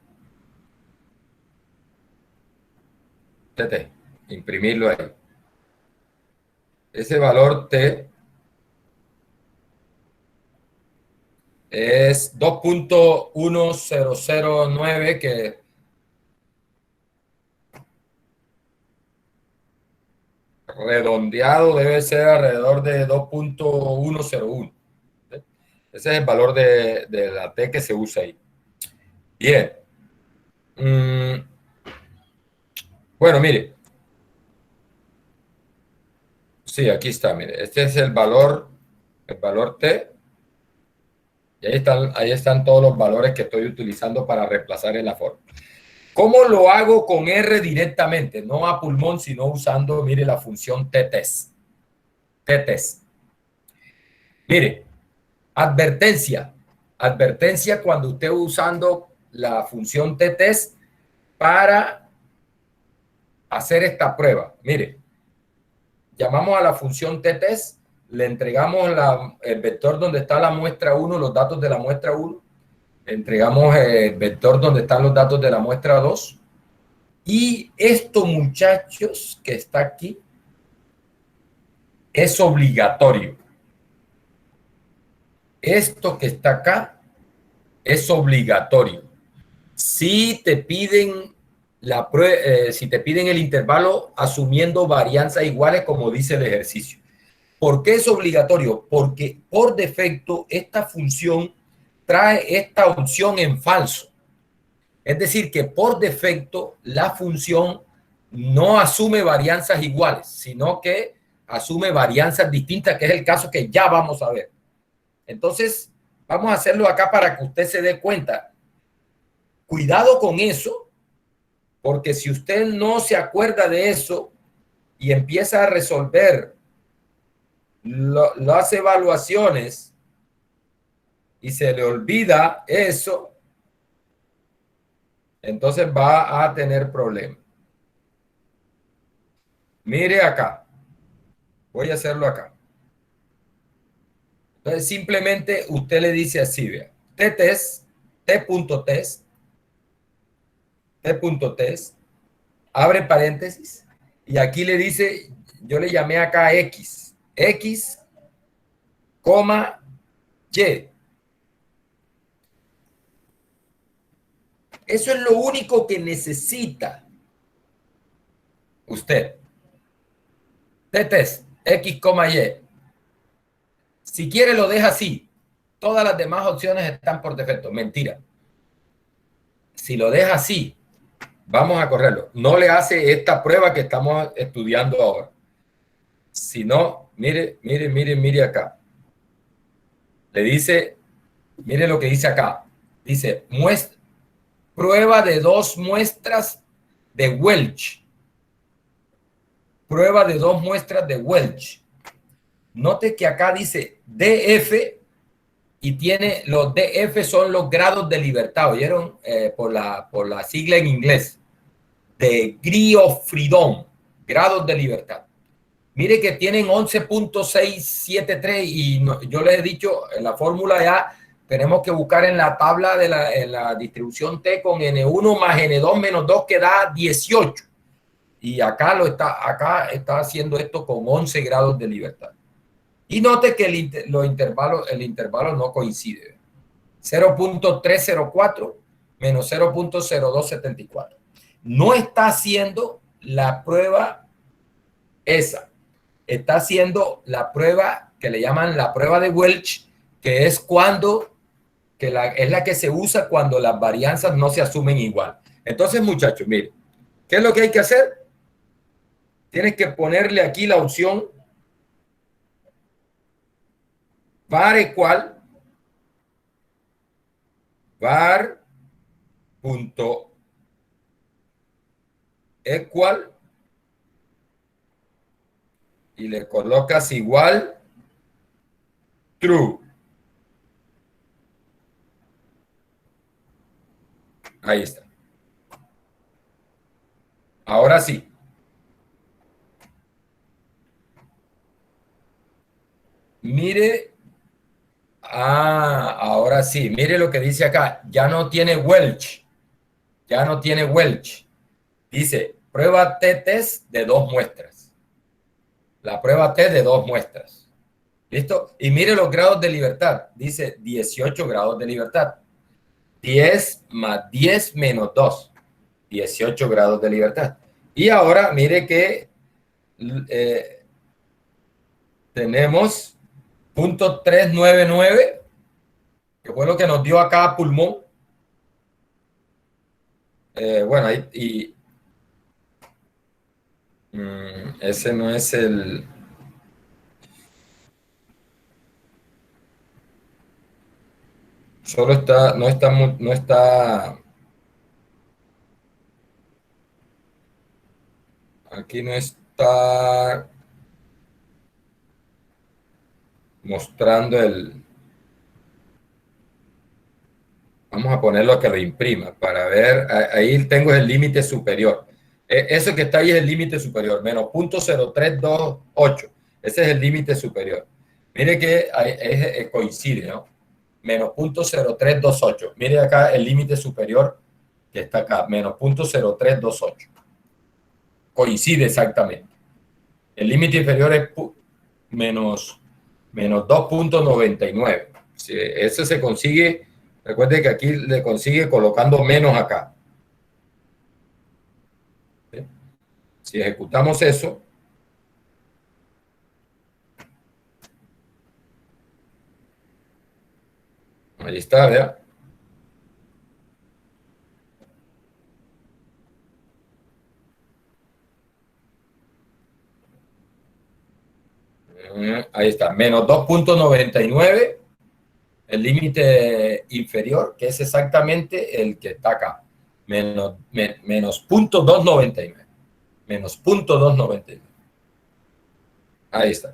Imprimirlo ahí. Ese valor T es 2.1009, que redondeado debe ser alrededor de 2.101. Ese es el valor de la T que se usa ahí. Bien. Bueno, mire. Sí, aquí está, mire. Este es el valor T. Y ahí están todos los valores que estoy utilizando para reemplazar en la forma. ¿Cómo lo hago con R directamente? No a pulmón, sino usando, mire, la función TTES. TTES. Mire, advertencia. Advertencia cuando usted usando la función TTES para hacer esta prueba. Mire, llamamos a la función TTES, le entregamos el vector donde está la muestra 1, los datos de la muestra 1, le entregamos el vector donde están los datos de la muestra 2, y esto, muchachos, que está aquí, es obligatorio. Esto que está acá es obligatorio. Si te piden si te piden el intervalo asumiendo varianzas iguales, como dice el ejercicio. ¿Por qué es obligatorio? Porque por defecto esta función trae esta opción en falso. Es decir, que por defecto la función no asume varianzas iguales, sino que asume varianzas distintas, que es el caso que ya vamos a ver. Entonces, vamos a hacerlo acá para que usted se dé cuenta. Cuidado con eso, porque si usted no se acuerda de eso y empieza a resolver las evaluaciones y se le olvida eso, entonces va a tener problemas. Mire acá, voy a hacerlo acá. Entonces simplemente usted le dice así, vea, t-test, t.test, t.test, abre paréntesis, y aquí le dice, yo le llamé acá X, X, coma, Y. Eso es lo único que necesita usted. T-test, X, Y. Si quiere lo deja así. Todas las demás opciones están por defecto. Mentira. Si lo deja así, vamos a correrlo. No le hace esta prueba que estamos estudiando ahora. Si no, mire acá. Le dice, mire lo que dice acá. Dice, prueba de 2 muestras de Welch. Prueba de 2 muestras de Welch. Note que acá dice DF y tiene los DF son los grados de libertad, ¿oyeron? Por la sigla en inglés. Degree of Freedom, grados de libertad. Mire que tienen 11.673 y yo les he dicho, en la fórmula ya tenemos que buscar en la tabla en la distribución T con N1 más N2 menos 2 que da 18. Y acá está haciendo esto con 11 grados de libertad. Y note que el intervalo no coincide. 0.304 menos 0.0274. No está haciendo la prueba esa. Está haciendo la prueba que le llaman la prueba de Welch, que es es la que se usa cuando las varianzas no se asumen igual. Entonces, muchachos, miren, ¿qué es lo que hay que hacer? Tienes que ponerle aquí la opción var punto equal y le colocas igual true. Ahí está. Ahora sí. Mire. Ahora sí. Mire lo que dice acá. Ya no tiene Welch. Ya no tiene Welch. Dice, prueba T-test de 2 muestras. La prueba T de 2 muestras. ¿Listo? Y mire los grados de libertad. Dice 18 grados de libertad. 10 más 10 menos 2. 18 grados de libertad. Y ahora mire que tenemos .399, que fue lo que nos dio acá pulmón. Bueno, ese no es el... Solo está, no está, aquí no está mostrando el... Vamos a ponerlo a que lo imprima para ver, ahí tengo el límite superior. Eso que está ahí es el límite superior, menos 0.0328. Ese es el límite superior. Mire que coincide, ¿no? Menos 0.0328. Mire acá el límite superior que está acá, menos 0.0328. Coincide exactamente. El límite inferior es menos 2.99. Si ese se consigue, recuerde que aquí le consigue colocando menos acá. ¿Sí? Si ejecutamos eso, ahí está, ¿verdad? Ahí está, menos 2.99, el límite inferior, que es exactamente el que está acá, menos 0.299, menos 0.299. Ahí está.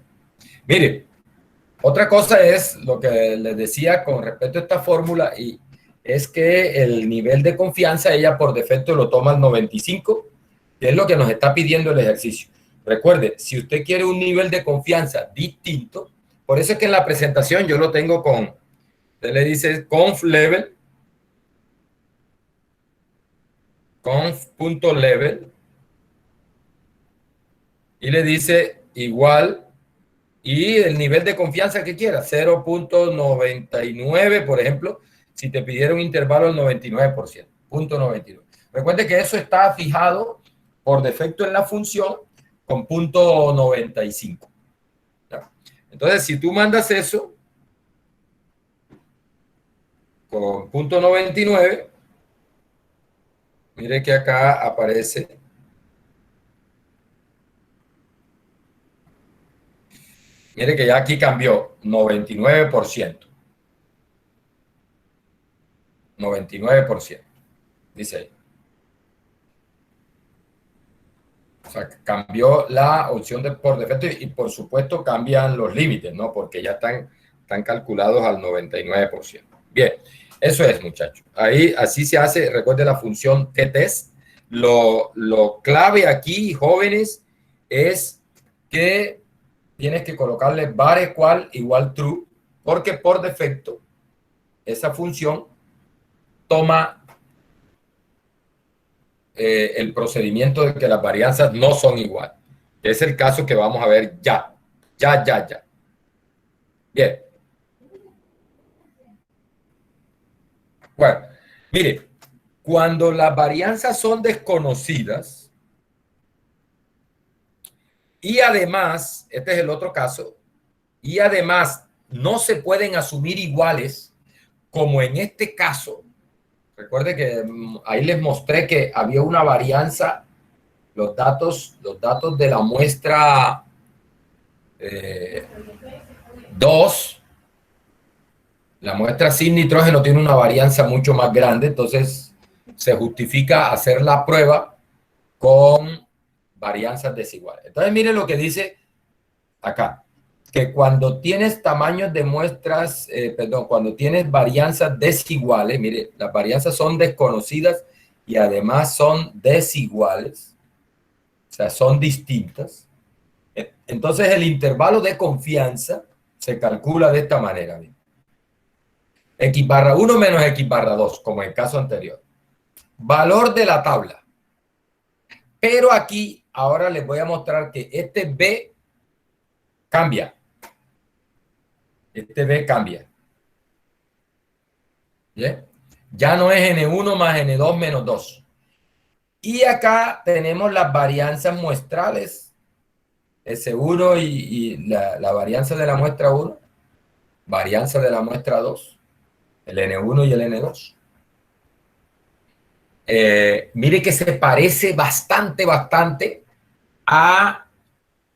Mire, otra cosa es lo que les decía con respecto a esta fórmula, y es que el nivel de confianza ella por defecto lo toma al 95, que es lo que nos está pidiendo el ejercicio. Recuerde, si usted quiere un nivel de confianza distinto, por eso es que en la presentación yo lo tengo con, usted le dice conf.level, y le dice igual, y el nivel de confianza que quiera, 0.99, por ejemplo, si te pidiera un intervalo del 99%, 0.99. Recuerde que eso está fijado por defecto en la función con 0.95. Entonces, si tú mandas eso con 0.99, mire que acá aparece. Mire que ya aquí cambió 99%. 99%. Dice ahí. O sea, cambió la opción de por defecto y por supuesto cambian los límites, ¿no? Porque ya están calculados al 99%. Bien, eso es, muchachos. Ahí así se hace, recuerde la función t-test. Lo clave aquí, jóvenes, es que tienes que colocarle var igual true, porque por defecto esa función toma el procedimiento de que las varianzas no son iguales. Es el caso que vamos a ver ya. Ya. Bien. Bueno, mire, cuando las varianzas son desconocidas y además, este es el otro caso, y además no se pueden asumir iguales, como en este caso, recuerde que ahí les mostré que había una varianza, los datos de la muestra 2, la muestra sin nitrógeno tiene una varianza mucho más grande, entonces se justifica hacer la prueba con varianzas desiguales. Entonces, mire lo que dice acá, que cuando tienes tamaños de muestras, cuando tienes varianzas desiguales, mire, las varianzas son desconocidas y además son desiguales, o sea, son distintas. Entonces, el intervalo de confianza se calcula de esta manera. ¿Bien? X/1 menos X/2, como en el caso anterior. Valor de la tabla. Pero aquí, ahora les voy a mostrar que este B cambia. Este B cambia. ¿Bien? Ya no es N1 más N2 menos 2. Y acá tenemos las varianzas muestrales. S1 y la varianza de la muestra 1. Varianza de la muestra 2. El N1 y el N2. Mire que se parece bastante a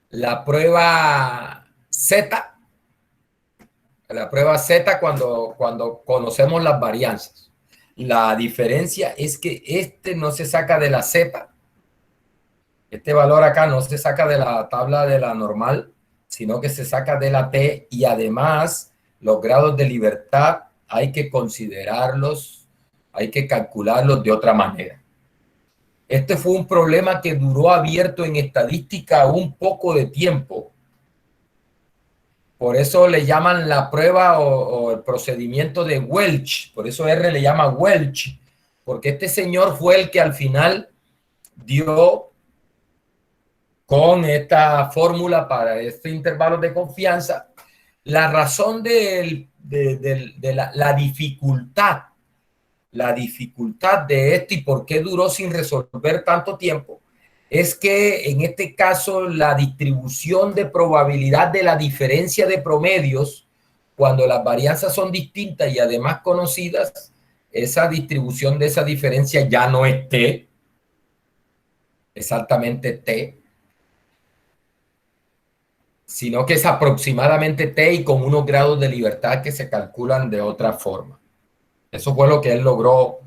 la prueba Z. La prueba Z cuando conocemos las varianzas. La diferencia es que este no se saca de la Z. Este valor acá no se saca de la tabla de la normal, sino que se saca de la T, y además los grados de libertad hay que considerarlos, hay que calcularlos de otra manera. Este fue un problema que duró abierto en estadística un poco de tiempo. Por eso le llaman la prueba o el procedimiento de Welch. Por eso R le llama Welch, porque este señor fue el que al final dio con esta fórmula para este intervalo de confianza la razón de la dificultad. La dificultad de esto y por qué duró sin resolver tanto tiempo es que en este caso la distribución de probabilidad de la diferencia de promedios, cuando las varianzas son distintas y además conocidas, esa distribución de esa diferencia ya no es T, exactamente T. sino que es aproximadamente t y con unos grados de libertad que se calculan de otra forma. Eso fue lo que él logró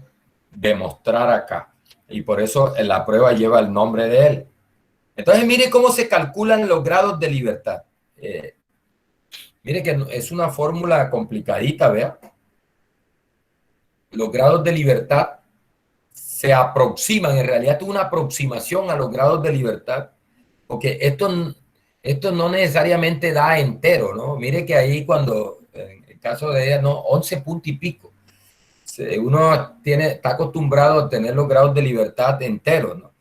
demostrar acá. Y por eso en la prueba lleva el nombre de él. Entonces, mire cómo se calculan los grados de libertad. Mire que es una fórmula complicadita, vea. Los grados de libertad se aproximan, en realidad es una aproximación a los grados de libertad, porque esto no necesariamente da entero, ¿no? Mire que ahí cuando, en el caso de ella, no, 11 puntos y pico. Uno está acostumbrado a tener los grados de libertad enteros, ¿no?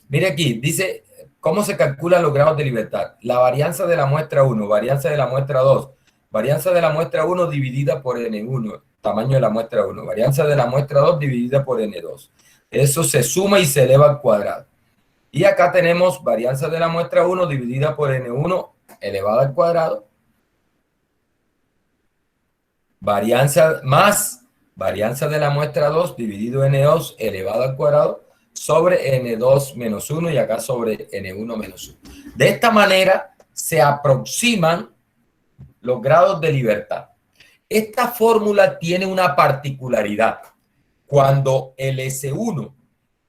Mire aquí, dice, ¿cómo se calculan los grados de libertad? La varianza de la muestra 1, varianza de la muestra 2, varianza de la muestra 1 dividida por N1, tamaño de la muestra 1, varianza de la muestra 2 dividida por N2. Eso se suma y se eleva al cuadrado. Y acá tenemos varianza de la muestra 1 dividida por N1 elevada al cuadrado. Varianza más varianza de la muestra 2 dividido N2 elevado al cuadrado sobre N2 menos 1 y acá sobre N1 menos 1. De esta manera se aproximan los grados de libertad. Esta fórmula tiene una particularidad. Cuando el S1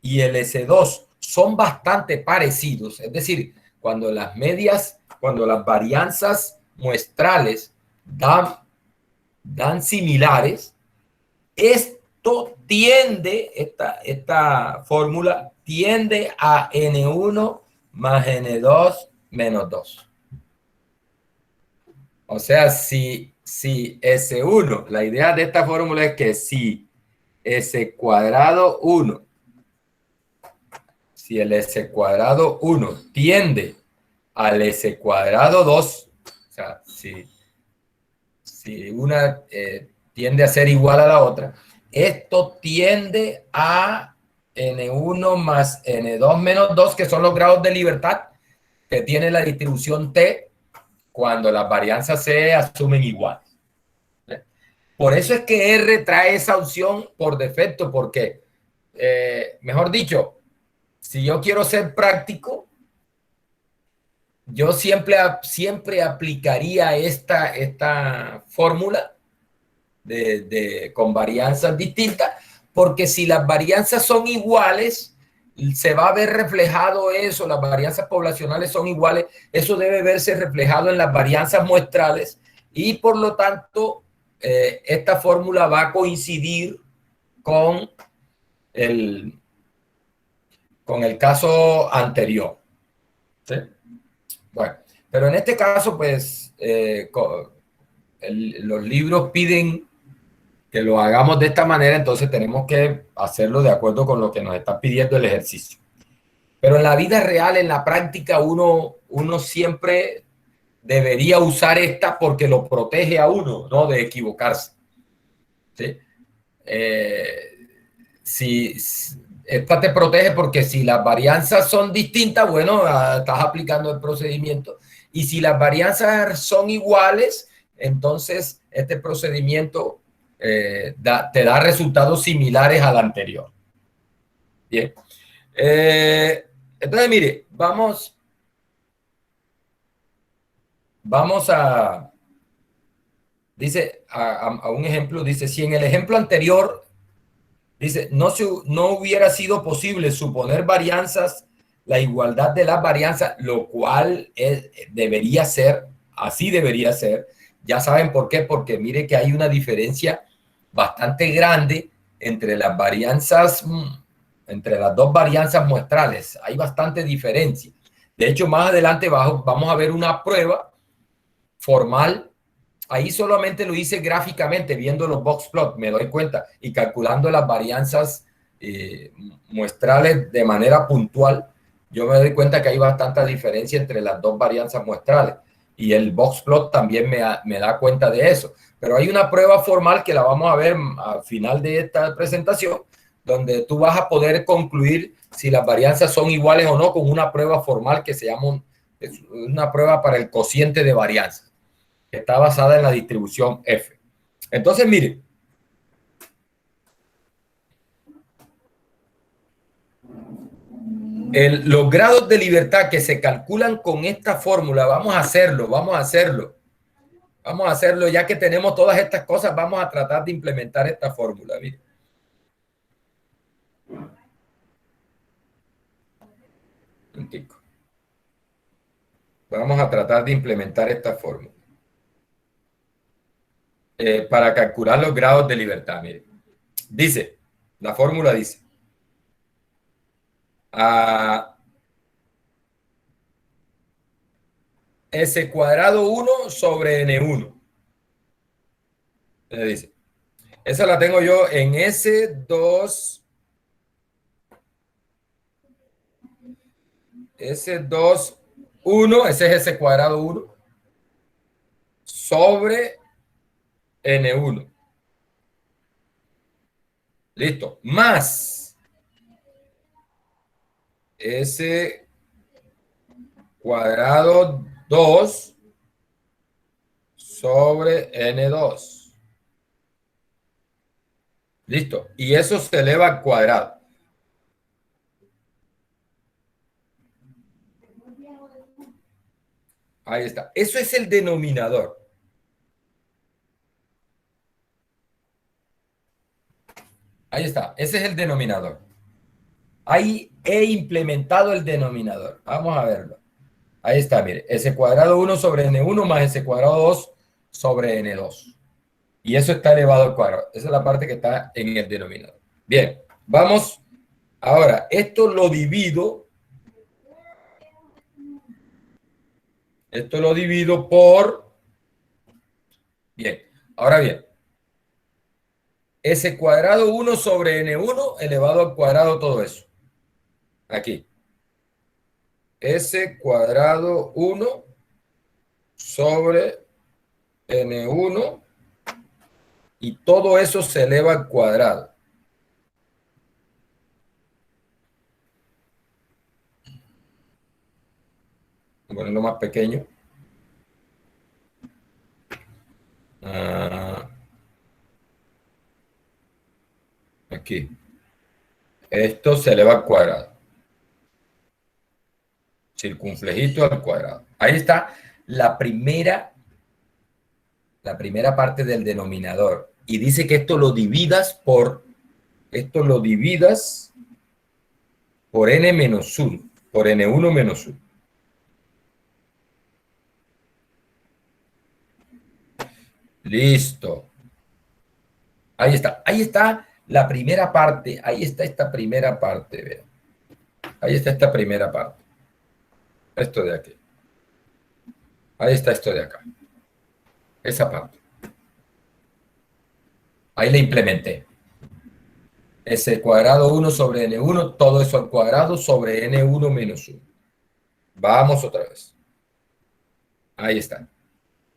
y el S2 son bastante parecidos, es decir, cuando las medias, cuando las varianzas muestrales dan similares, esto tiende, esta fórmula tiende a N1 más N2 menos 2. O sea, si S1, la idea de esta fórmula es que si S cuadrado 1, si el S cuadrado 1 tiende al S cuadrado 2, o sea, si una tiende a ser igual a la otra, esto tiende a N1 más N2 menos 2, que son los grados de libertad que tiene la distribución T cuando las varianzas se asumen iguales. Por eso es que R trae esa opción por defecto, porque, mejor dicho, si yo quiero ser práctico, yo siempre aplicaría esta fórmula con varianzas distintas, porque si las varianzas son iguales, se va a ver reflejado eso, las varianzas poblacionales son iguales, eso debe verse reflejado en las varianzas muestrales y por lo tanto esta fórmula va a coincidir con el caso anterior. ¿Sí? Bueno, pero en este caso, pues, los libros piden que lo hagamos de esta manera, entonces tenemos que hacerlo de acuerdo con lo que nos está pidiendo el ejercicio. Pero en la vida real, en la práctica, uno siempre debería usar esta porque lo protege a uno, ¿no? De equivocarse. ¿Sí? Esta te protege porque si las varianzas son distintas, bueno, estás aplicando el procedimiento. Y si las varianzas son iguales, entonces este procedimiento te da resultados similares al anterior. Bien. Entonces, mire, vamos a, dice, a un ejemplo, dice, si en el ejemplo anterior, dice, no hubiera sido posible suponer varianzas, la igualdad de las varianzas, lo cual debería ser, así debería ser. Ya saben por qué, porque mire que hay una diferencia bastante grande entre las varianzas, entre las dos varianzas muestrales. Hay bastante diferencia. De hecho, más adelante vamos a ver una prueba formal. Ahí solamente lo hice gráficamente, viendo los box plot, me doy cuenta, y calculando las varianzas muestrales de manera puntual. Yo me doy cuenta que hay bastante diferencia entre las dos varianzas muestrales. Y el box plot también me da cuenta de eso. Pero hay una prueba formal que la vamos a ver al final de esta presentación, donde tú vas a poder concluir si las varianzas son iguales o no con una prueba formal que se llama una prueba para el cociente de varianza, que está basada en la distribución F. Entonces, mire, Los grados de libertad que se calculan con esta fórmula, vamos a hacerlo, ya que tenemos todas estas cosas, vamos a tratar de implementar esta fórmula. Mire. Un tico. Vamos a tratar de implementar esta fórmula. Para calcular los grados de libertad, mire. Dice, la fórmula dice, S cuadrado 1 sobre N1. Dice, esa la tengo yo en S2, S2, 1, ese es S cuadrado 1, sobre N1. Listo. Más S cuadrado 2 sobre N2. Listo. Y eso se eleva al cuadrado. Ahí está. Eso es el denominador. Ahí está. Ese es el denominador. Ahí he implementado el denominador. Vamos a verlo. Ahí está, mire. S cuadrado 1 sobre N1 más S cuadrado 2 sobre N2. Y eso está elevado al cuadrado. Esa es la parte que está en el denominador. Bien, vamos. Ahora, esto lo divido. Esto lo divido por... Bien, ahora bien. S cuadrado 1 sobre N1 elevado al cuadrado todo eso. Aquí. S cuadrado 1 sobre N1 y todo eso se eleva al cuadrado. Voy a ponerlo más pequeño. Aquí. Esto se eleva al cuadrado. Circunflejito al cuadrado. Ahí está la primera parte del denominador. Y dice que esto lo dividas por n menos 1, por n1 menos 1. Listo. Ahí está la primera parte, ahí está esta primera parte, vean. Ahí está esta primera parte. Esto de aquí. Ahí está esto de acá. Esa parte. Ahí le implementé. S cuadrado 1 sobre N1, todo eso al cuadrado sobre N1 menos 1. Vamos otra vez. Ahí está.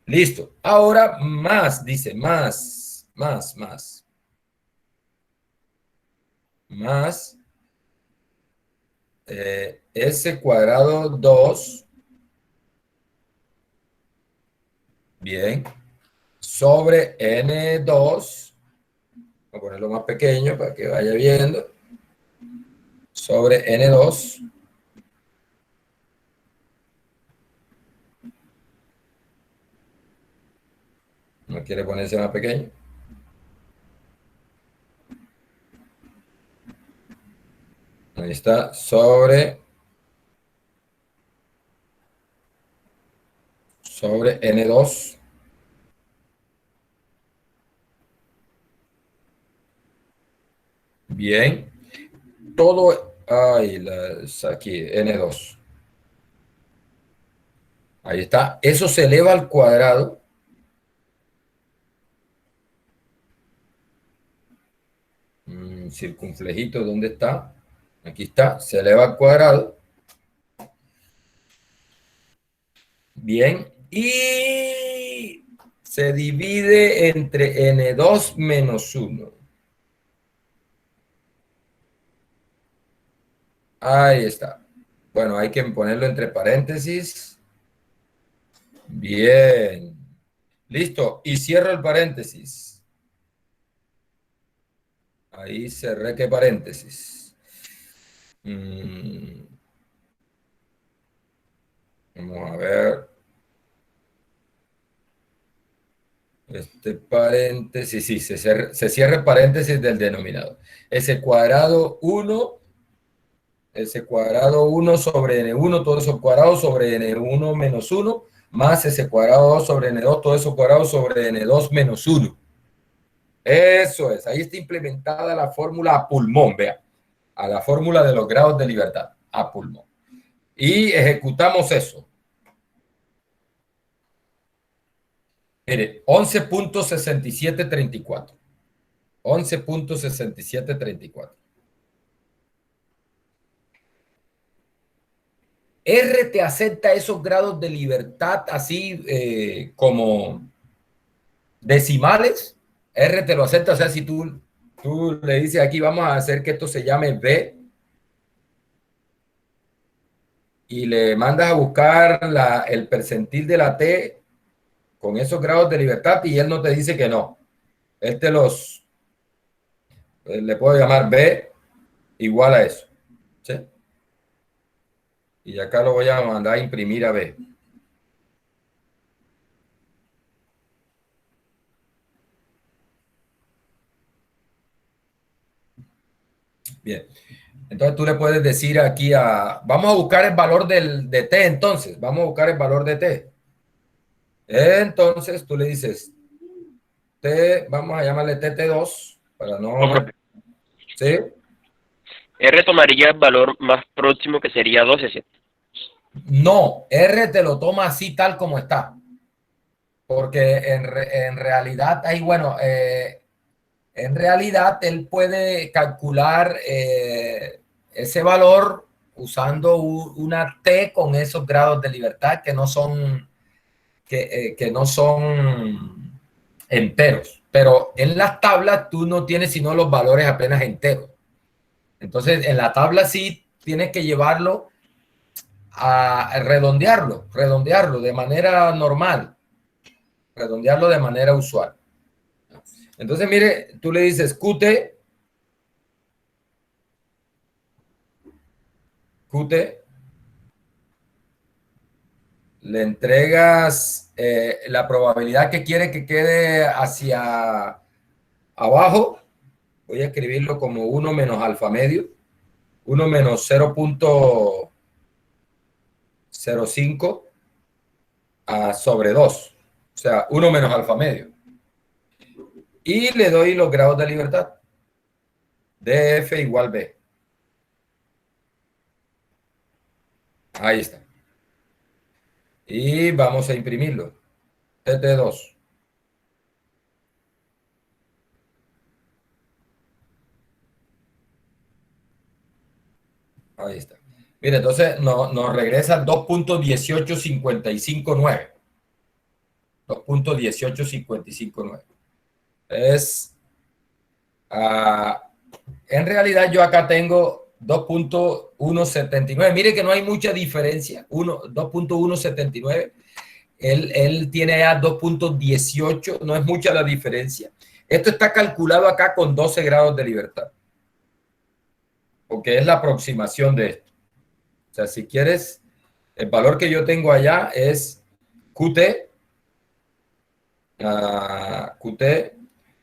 Listo. Ahora más, dice, más. S cuadrado 2. Bien. Sobre N2. Voy a ponerlo más pequeño para que vaya viendo. Sobre N2. ¿No quiere ponerse más pequeño? Ahí está, sobre N2. Bien. Todo, aquí, N2. Ahí está. Eso se eleva al cuadrado. Circunflejito, ¿dónde está? Aquí está, se eleva al cuadrado. Bien. Y se divide entre N2 menos 1. Ahí está. Bueno, hay que ponerlo entre paréntesis. Bien. Listo. Y cierro el paréntesis. Ahí cerré que paréntesis. Vamos a ver. Este paréntesis, sí, se cierra el paréntesis del denominador. S cuadrado 1, S cuadrado 1 sobre N1, todo eso cuadrado sobre N1 menos 1, más S cuadrado 2 sobre N2, todo eso cuadrado sobre N2 menos 1. Eso es, ahí está implementada la fórmula a pulmón, vea, a la fórmula de los grados de libertad, a pulmón. Y ejecutamos eso. Mire, 11.6734. 11.6734. R te acepta esos grados de libertad así como decimales. R te lo acepta, o sea, si tú le dices aquí, vamos a hacer que esto se llame B y le mandas a buscar el percentil de la T con esos grados de libertad y él no te dice que no. Él te los, le puedo llamar B igual a eso. ¿Sí? Y acá lo voy a mandar a imprimir a B. Bien. Entonces tú le puedes decir aquí vamos a buscar el valor de T entonces, vamos a buscar el valor de T. Entonces tú le dices T, vamos a llamarle TT2 para no... No, profe. ¿Sí? R tomaría el valor más próximo que sería 12, ¿cierto? No, R te lo toma así tal como está. Porque en realidad, ahí bueno, en realidad él puede calcular ese valor usando una T con esos grados de libertad que no son que no son enteros. Pero en las tablas tú no tienes sino los valores apenas enteros. Entonces, en la tabla sí tienes que llevarlo a redondearlo de manera normal, redondearlo de manera usual. Entonces, mire, tú le dices Qt, le entregas la probabilidad que quiere que quede hacia abajo. Voy a escribirlo como 1 menos alfa medio, 1 menos 0.05 sobre 2. O sea, 1 menos alfa medio. Y le doy los grados de libertad. DF igual B. Ahí está. Y vamos a imprimirlo. TT2. Ahí está. Mire, entonces nos regresa 2.18559. 2.18559. Es, en realidad yo acá tengo 2.179. Mire que no hay mucha diferencia. 2.179. Él tiene ya 2.18. No es mucha la diferencia. Esto está calculado acá con 12 grados de libertad. Porque es la aproximación de esto. O sea, si quieres, el valor que yo tengo allá es QT, QT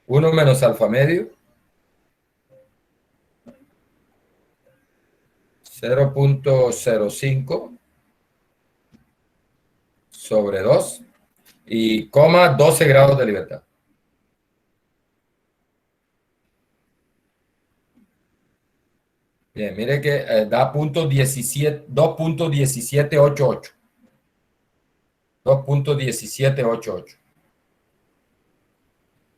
1 menos alfa medio, 0.05 sobre 2 y coma 12 grados de libertad. Bien, mire que da 2.1788. 2.1788.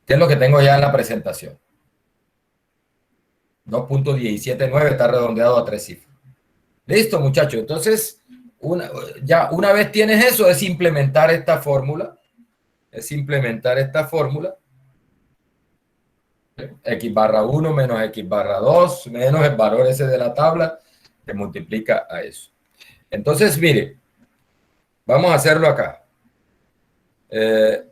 ¿Qué es lo que tengo ya en la presentación? 2.179 está redondeado a 3 cifras. Listo, muchachos. Entonces, una vez tienes eso, es implementar esta fórmula. Es implementar esta fórmula. X barra 1 menos X barra 2 menos el valor ese de la tabla que multiplica a eso. Entonces, mire, vamos a hacerlo acá.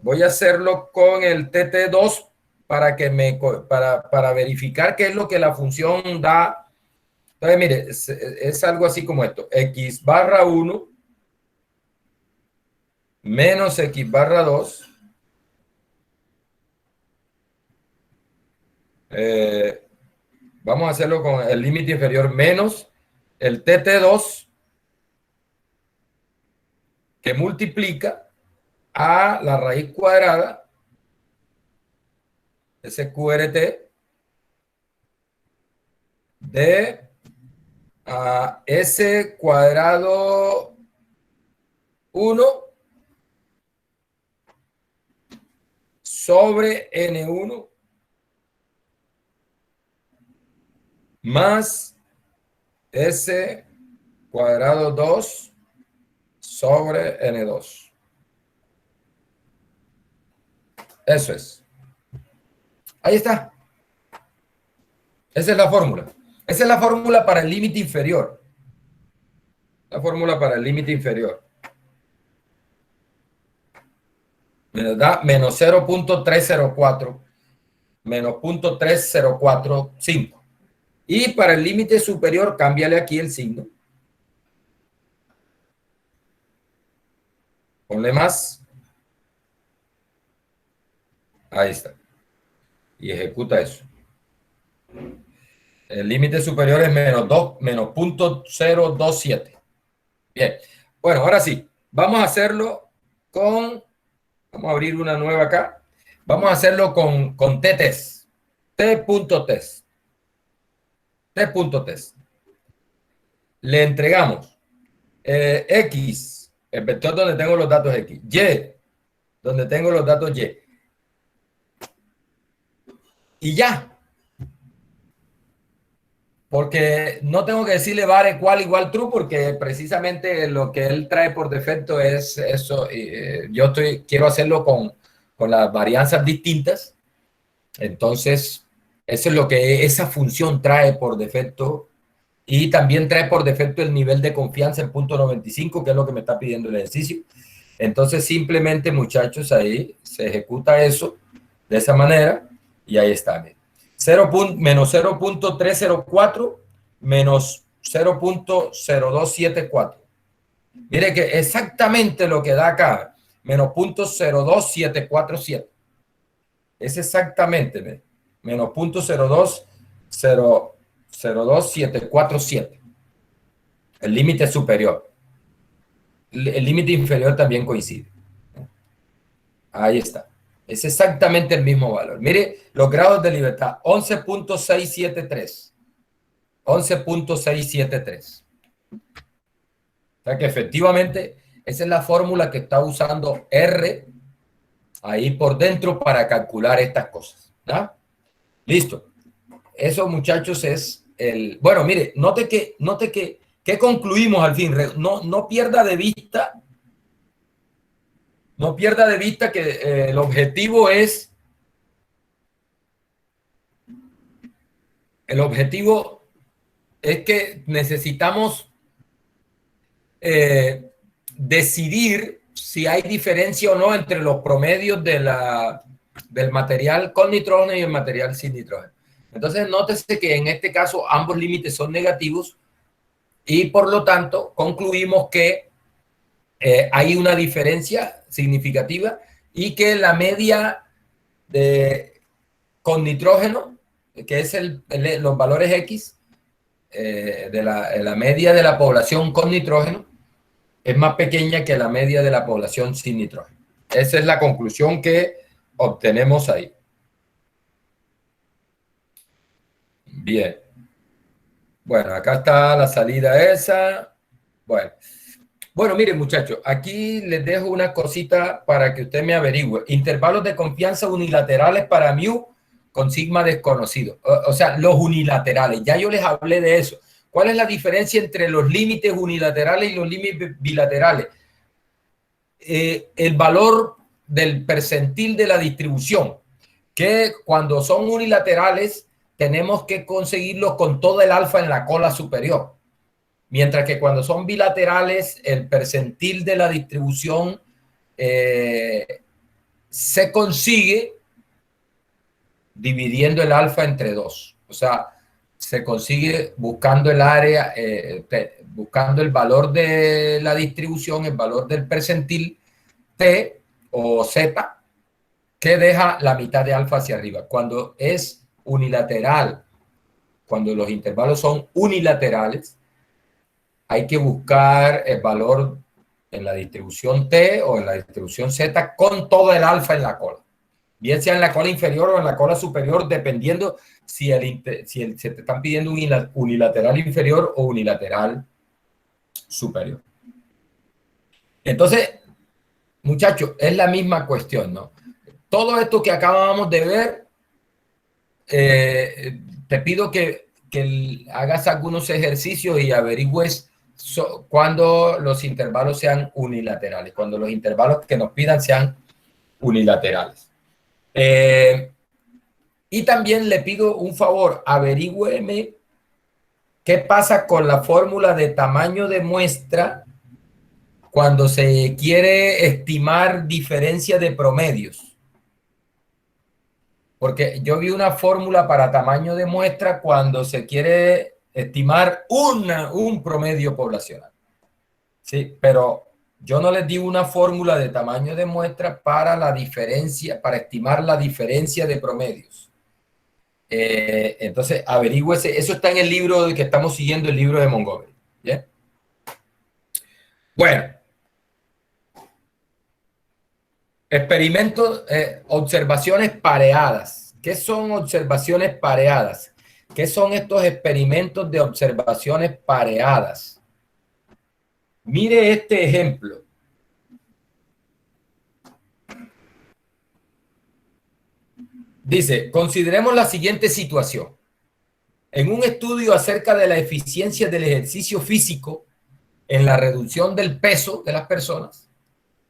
Voy a hacerlo con el TT2 para verificar qué es lo que la función da. Entonces, mire, es algo así como esto. X barra 1 menos X barra 2 vamos a hacerlo con el límite inferior menos el TT2 que multiplica a la raíz cuadrada SQRT de S cuadrado 1 sobre N1 más S cuadrado 2 sobre N2. Eso es. Ahí está. Esa es la fórmula. Esa es la fórmula para el límite inferior. La fórmula para el límite inferior. Me da menos 0.304 menos 0.3045. Y para el límite superior, cámbiale aquí el signo. Ponle más. Ahí está. Y ejecuta eso. El límite superior es menos 0.27. Bien. Bueno, ahora sí. Vamos a hacerlo con... Vamos a abrir una nueva acá. Vamos a hacerlo con T-test. T.test. T.test. Le entregamos X, el vector donde tengo los datos X. Y, donde tengo los datos Y. Y ya. Porque no tengo que decirle var igual true, porque precisamente lo que él trae por defecto es eso. Yo quiero hacerlo con las varianzas distintas. Entonces, eso es lo que esa función trae por defecto. Y también trae por defecto el nivel de confianza en 0.95, que es lo que me está pidiendo el ejercicio. Entonces, simplemente, muchachos, ahí se ejecuta eso de esa manera y ahí está. Menos 0.304 menos 0.0274. Mire que exactamente lo que da acá, menos 0.02747. Es exactamente menos 0.02747. El límite superior. El límite inferior también coincide. Ahí está. Es exactamente el mismo valor. Mire los grados de libertad. 11.673. 11.673. O sea que efectivamente esa es la fórmula que está usando R ahí por dentro para calcular estas cosas. ¿Ya? Listo. Eso, muchachos, es el... Bueno, mire, note que concluimos al fin. No pierda de vista. No pierda de vista que el objetivo es... El objetivo es que necesitamos decidir si hay diferencia o no entre los promedios del material con nitrógeno y el material sin nitrógeno. Entonces, nótese que en este caso ambos límites son negativos y por lo tanto concluimos que hay una diferencia significativa y que la media con nitrógeno, que es los valores X, de la media de la población con nitrógeno, es más pequeña que la media de la población sin nitrógeno. Esa es la conclusión que obtenemos ahí. Bien. Bueno, acá está la salida esa. Bueno, miren, muchachos, aquí les dejo una cosita para que usted me averigüe. Intervalos de confianza unilaterales para mu con sigma desconocido. O sea, los unilaterales. Ya yo les hablé de eso. ¿Cuál es la diferencia entre los límites unilaterales y los límites bilaterales? El valor del percentil de la distribución, que cuando son unilaterales tenemos que conseguirlos con todo el alfa en la cola superior. Mientras que cuando son bilaterales, el percentil de la distribución se consigue dividiendo el alfa entre 2. O sea, se consigue buscando el área, buscando el valor de la distribución, el valor del percentil, T o Z que deja la mitad de alfa hacia arriba. Cuando es unilateral, cuando los intervalos son unilaterales, hay que buscar el valor en la distribución T o en la distribución Z con todo el alfa en la cola. Bien sea en la cola inferior o en la cola superior, dependiendo si se te están pidiendo un unilateral inferior o unilateral superior. Entonces, muchachos, es la misma cuestión, ¿no? Todo esto que acabamos de ver, te pido que hagas algunos ejercicios y averigües cuando los intervalos sean unilaterales, cuando los intervalos que nos pidan sean unilaterales. Y también le pido un favor, averígüeme qué pasa con la fórmula de tamaño de muestra cuando se quiere estimar diferencia de promedios. Porque yo vi una fórmula para tamaño de muestra cuando se quiere estimar un promedio poblacional. Sí, pero yo no les di una fórmula de tamaño de muestra para la diferencia, para estimar la diferencia de promedios. Entonces, averígüese. Eso está en el libro que estamos siguiendo, el libro de Montgomery. ¿Yeah? Bueno. Experimentos, observaciones pareadas. ¿Qué son observaciones pareadas? ¿Qué son estos experimentos de observaciones pareadas? Mire este ejemplo. Dice, consideremos la siguiente situación. En un estudio acerca de la eficiencia del ejercicio físico en la reducción del peso de las personas,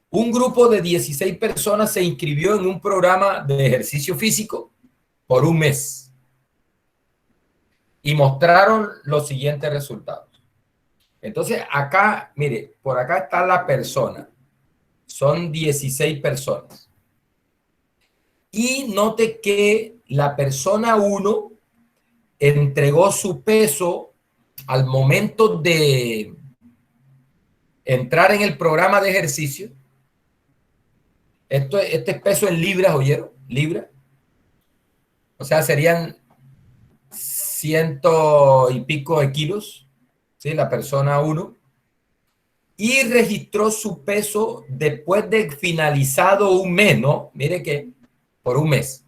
un grupo de 16 personas se inscribió en un programa de ejercicio físico por un mes y mostraron los siguientes resultados. Entonces, acá, mire, por acá está la persona. Son 16 personas. Y note que la persona 1 entregó su peso al momento de entrar en el programa de ejercicio. Este es peso en libras, ¿oyeron? Libras. O sea, serían 100 y pico de kilos, ¿sí? La persona 1. Y registró su peso después de finalizado un mes, ¿no? Mire que por un mes.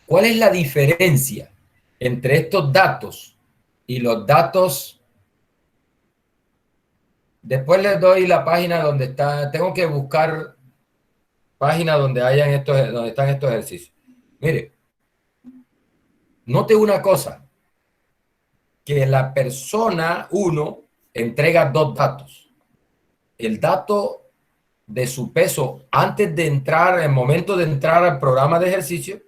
¿Cuál es la diferencia entre estos datos y los datos? Después les doy la página donde está. Tengo que buscar páginas donde están estos ejercicios. Mire, note una cosa, que la persona 1 entrega dos datos. El dato de su peso antes de entrar, en el momento de entrar al programa de ejercicio,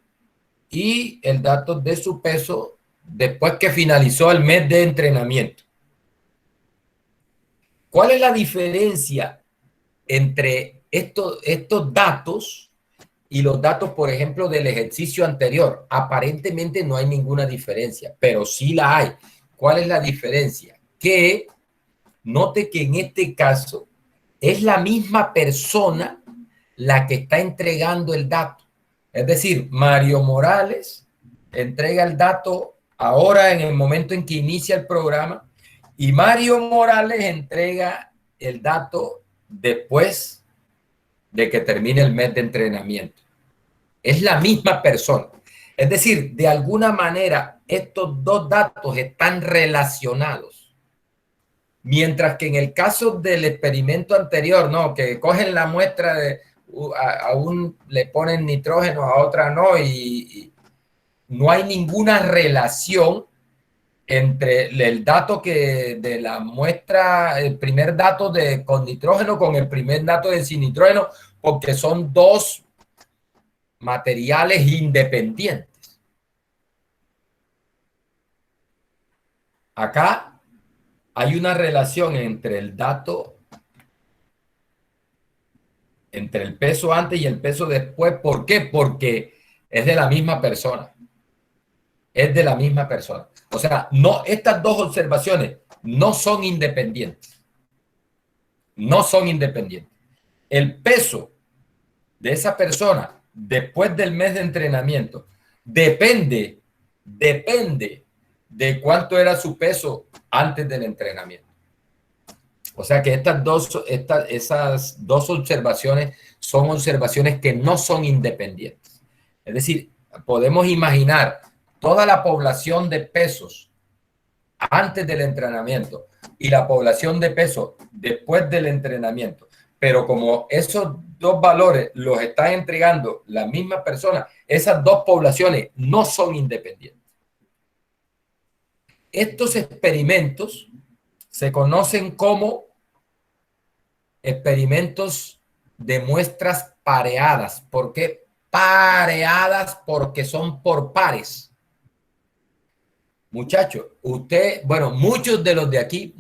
y el dato de su peso después que finalizó el mes de entrenamiento. ¿Cuál es la diferencia entre estos datos y los datos, por ejemplo, del ejercicio anterior? Aparentemente no hay ninguna diferencia, pero sí la hay. ¿Cuál es la diferencia? Que note que en este caso es la misma persona la que está entregando el dato. Es decir, Mario Morales entrega el dato ahora en el momento en que inicia el programa y Mario Morales entrega el dato después de que termine el mes de entrenamiento. Es la misma persona. Es decir, de alguna manera estos dos datos están relacionados. Mientras que en el caso del experimento anterior, no, que cogen la muestra de a un le ponen nitrógeno, a otra no, y no hay ninguna relación entre el dato de la muestra, el primer dato con nitrógeno con el primer dato de sin nitrógeno, porque son dos materiales independientes. Acá hay una relación entre el dato, entre el peso antes y el peso después. ¿Por qué? Porque es de la misma persona. Es de la misma persona. O sea, no, estas dos observaciones no son independientes. no son independientes. El peso de esa persona después del mes de entrenamiento depende de cuánto era su peso antes del entrenamiento. O sea que esas dos observaciones son observaciones que no son independientes. Es decir, podemos imaginar toda la población de pesos antes del entrenamiento y la población de peso después del entrenamiento. Pero como esos dos valores los están entregando la misma persona, esas dos poblaciones no son independientes. Estos experimentos se conocen como experimentos de muestras pareadas. ¿Por qué pareadas? Porque son por pares. Muchachos, usted, bueno, muchos de los de aquí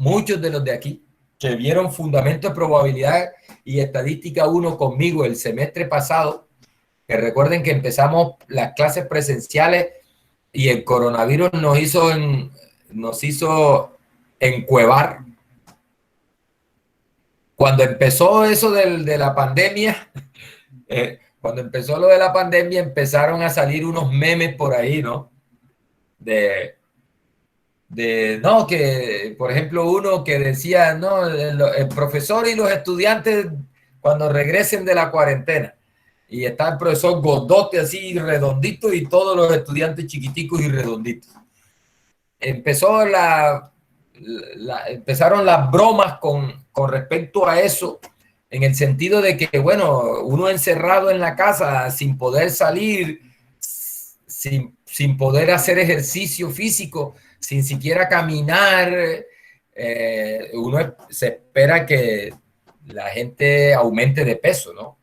que vieron Fundamento de Probabilidad y Estadística 1 conmigo el semestre pasado, que recuerden que empezamos las clases presenciales y el coronavirus nos hizo encuevar. Cuando empezó eso de la pandemia, cuando empezó lo de la pandemia, empezaron a salir unos memes por ahí, ¿no? No, que por ejemplo uno que decía, no, el profesor y los estudiantes cuando regresen de la cuarentena. Y está el profesor gordote así redondito y todos los estudiantes chiquiticos y redonditos. Empezaron las bromas con respecto a eso, en el sentido de que, bueno, uno encerrado en la casa sin poder salir, sin poder hacer ejercicio físico, sin siquiera caminar, uno se espera que la gente aumente de peso, ¿no?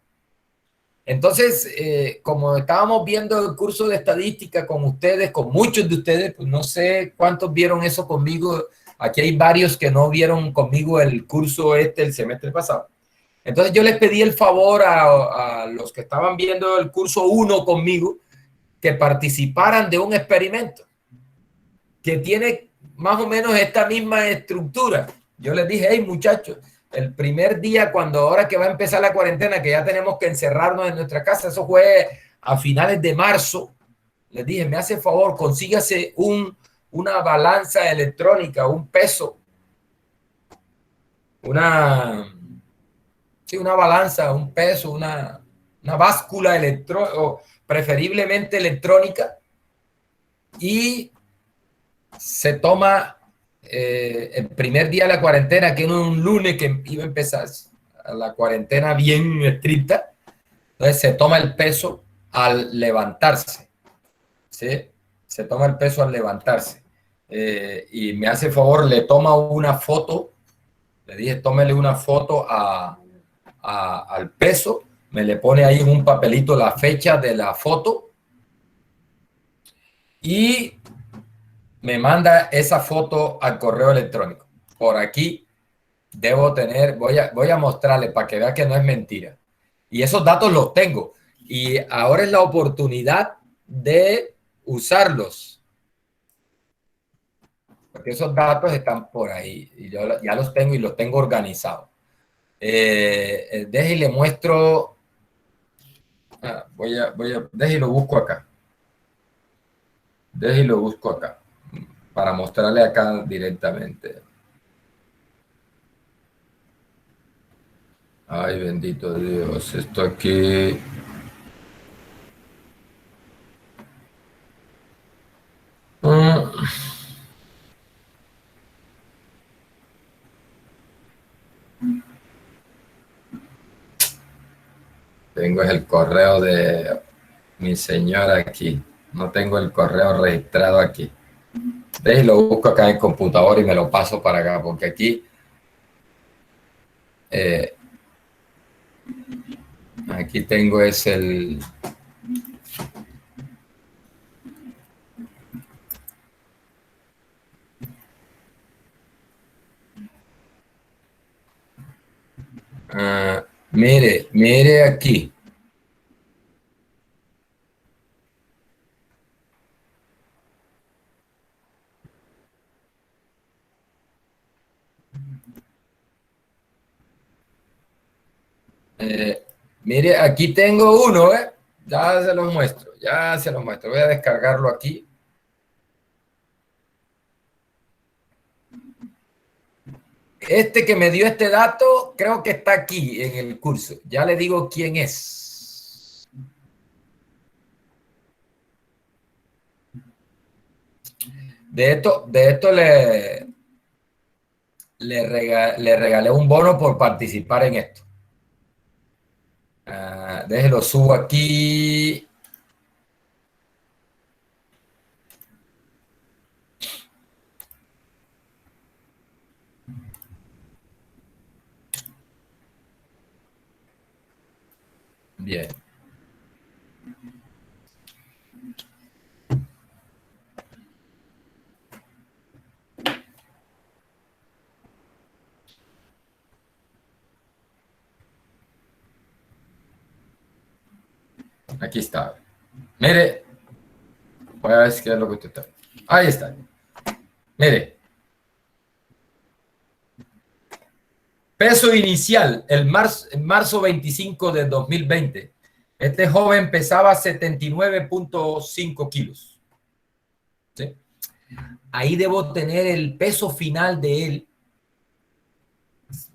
Entonces, como estábamos viendo el curso de estadística con ustedes, con muchos de ustedes, pues no sé cuántos vieron eso conmigo. Aquí hay varios que no vieron conmigo el curso el semestre pasado. Entonces yo les pedí el favor a los que estaban viendo el curso 1 conmigo que participaran de un experimento que tiene más o menos esta misma estructura. Yo les dije, hey muchachos, el primer día, cuando ahora que va a empezar la cuarentena, que ya tenemos que encerrarnos en nuestra casa, eso fue a finales de marzo, les dije, me hace favor, consígase una balanza electrónica, un peso, una balanza, un peso, una báscula electrónica, preferiblemente electrónica, y se toma el primer día de la cuarentena, que era un lunes que iba a empezar la cuarentena bien estricta. Entonces se toma el peso al levantarse, ¿sí? Se toma el peso al levantarse. Y me hace favor, le toma una foto, le dije, tómele una foto al peso, me le pone ahí en un papelito la fecha de la foto y me manda esa foto al correo electrónico. Por aquí debo tener, voy a mostrarle para que vea que no es mentira. Y esos datos los tengo. Y ahora es la oportunidad de usarlos. Porque esos datos están por ahí. Y yo ya los tengo y los tengo organizados. Déjale muestro. Déjelo busco acá. Déjelo busco acá. Para mostrarle acá directamente. Ay, bendito Dios. Esto aquí. Tengo el correo de mi señora aquí. No tengo el correo registrado aquí. Y lo busco acá en el computador y me lo paso para acá, porque eh, aquí tengo es el... mire aquí. Mire, aquí tengo uno, ¿eh? Ya se los muestro, ya se los muestro. Voy a descargarlo aquí. Este que me dio este dato, creo que está aquí en el curso. Ya le digo quién es. De esto le regalé un bono por participar en esto. Déjelo, subo aquí. Bien. Aquí está. Mire, voy a ver qué es lo que usted está. Ahí está. Mire. Peso inicial, en marzo 25 de 2020. Este joven pesaba 79.5 kilos. ¿Sí? Ahí debo tener el peso final de él.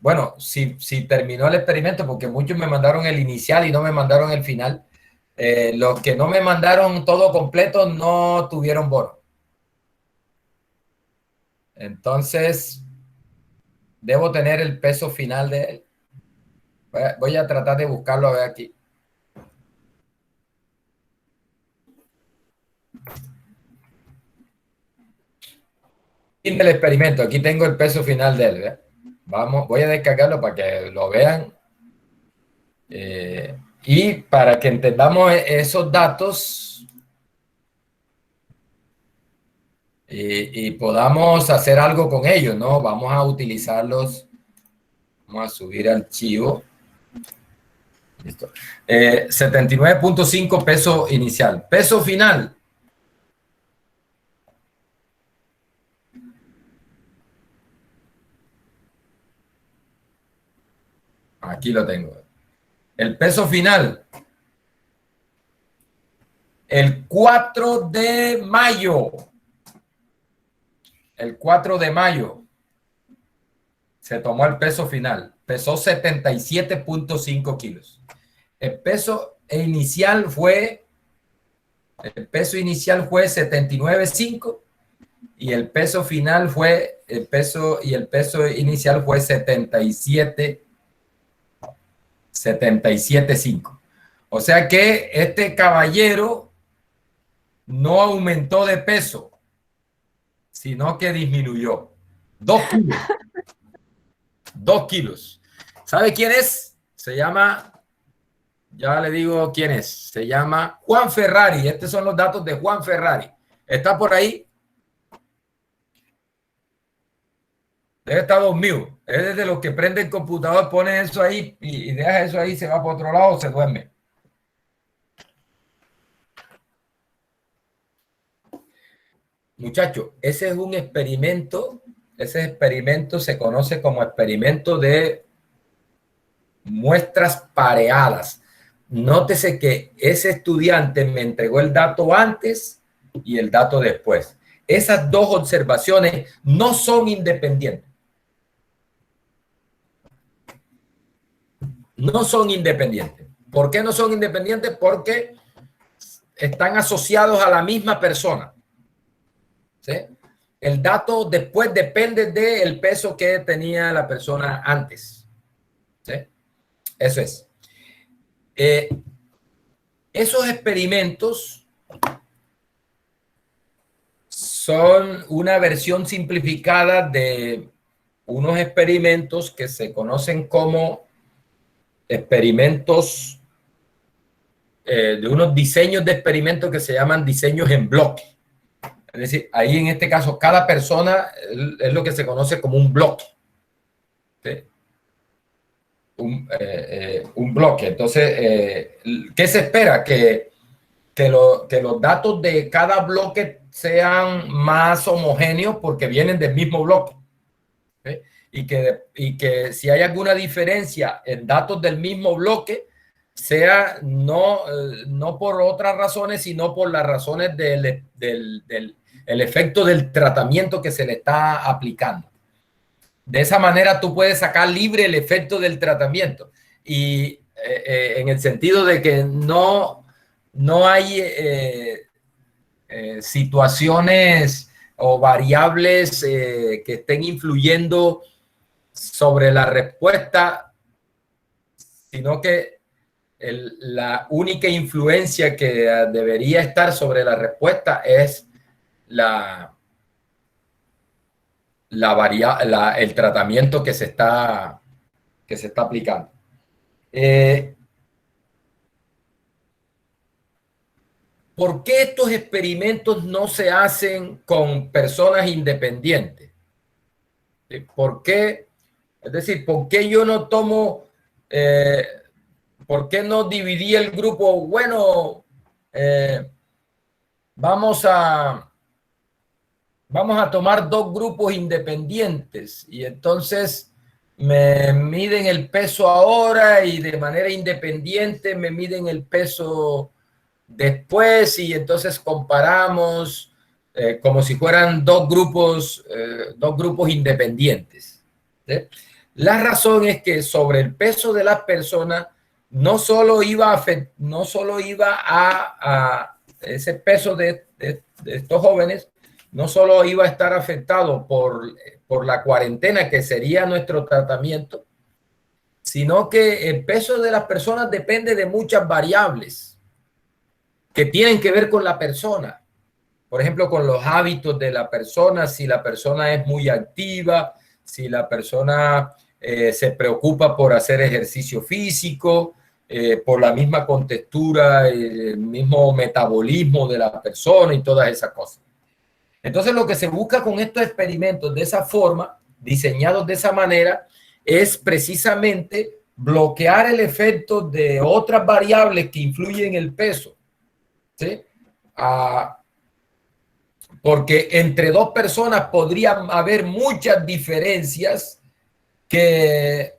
Bueno, si terminó el experimento, porque muchos me mandaron el inicial y no me mandaron el final. Los que no me mandaron todo completo no tuvieron bono. Entonces, debo tener el peso final de él. Voy a tratar de buscarlo a ver aquí. Fin del experimento. Aquí tengo el peso final de él. ¿Ve? Vamos, voy a descargarlo para que lo vean. Y para que entendamos esos datos y podamos hacer algo con ellos, ¿no? Vamos a utilizarlos. Vamos a subir archivo. Listo. 79.5 peso inicial. Peso final. Aquí lo tengo. El peso final. El 4 de mayo. El 4 de mayo. Se tomó el peso final. Pesó 77.5 kilos. El peso inicial fue 79.5 y el peso final fue el peso inicial fue 77.5. O sea que este caballero no aumentó de peso, sino que disminuyó 2 kilos. 2 kilos. ¿Sabe quién es? Se llama, ya le digo quién es. Se llama Juan Ferrari. Estos son los datos de Juan Ferrari. ¿Está por ahí? Debe estar dormido. Es de los que prende el computador, pone eso ahí y deja eso ahí, se va para otro lado o se duerme. Muchachos, ese es un experimento. Ese experimento se conoce como experimento de muestras pareadas. Nótese que ese estudiante me entregó el dato antes y el dato después. Esas dos observaciones no son independientes. No son independientes. ¿Por qué no son independientes? Porque están asociados a la misma persona. ¿Sí? El dato después depende del peso que tenía la persona antes. ¿Sí? Eso es. Esos experimentos son una versión simplificada de unos experimentos que se conocen como experimentos, de unos diseños de experimentos que se llaman diseños en bloque. Es decir, ahí en este caso cada persona es lo que se conoce como un bloque. ¿Sí? Un bloque. Entonces, ¿qué se espera? Que los datos de cada bloque sean más homogéneos porque vienen del mismo bloque. ¿sí? Y que si hay alguna diferencia en datos del mismo bloque, sea no por otras razones, sino por las razones del el efecto del tratamiento que se le está aplicando. De esa manera tú puedes sacar libre el efecto del tratamiento y en el sentido de que no hay situaciones o variables que estén influyendo sobre la respuesta, sino que la única influencia que debería estar sobre la respuesta es el tratamiento que se está aplicando. ¿Por qué estos experimentos no se hacen con personas independientes? ¿Por qué? Es decir, ¿por qué yo no tomo, por qué no dividí el grupo? Bueno, vamos a tomar dos grupos independientes y entonces me miden el peso ahora y de manera independiente me miden el peso después y entonces comparamos como si fueran dos grupos independientes. ¿Sí? La razón es que sobre el peso de las personas no solo iba a ese peso de estos jóvenes, no solo iba a estar afectado por la cuarentena, que sería nuestro tratamiento, sino que el peso de las personas depende de muchas variables que tienen que ver con la persona. Por ejemplo, con los hábitos de la persona, si la persona es muy activa, si la persona se preocupa por hacer ejercicio físico, por la misma contextura, el mismo metabolismo de la persona y todas esas cosas. Entonces, lo que se busca con estos experimentos de esa forma, diseñados de esa manera, es precisamente bloquear el efecto de otras variables que influyen en el peso. ¿Sí? Porque entre dos personas podrían haber muchas diferencias que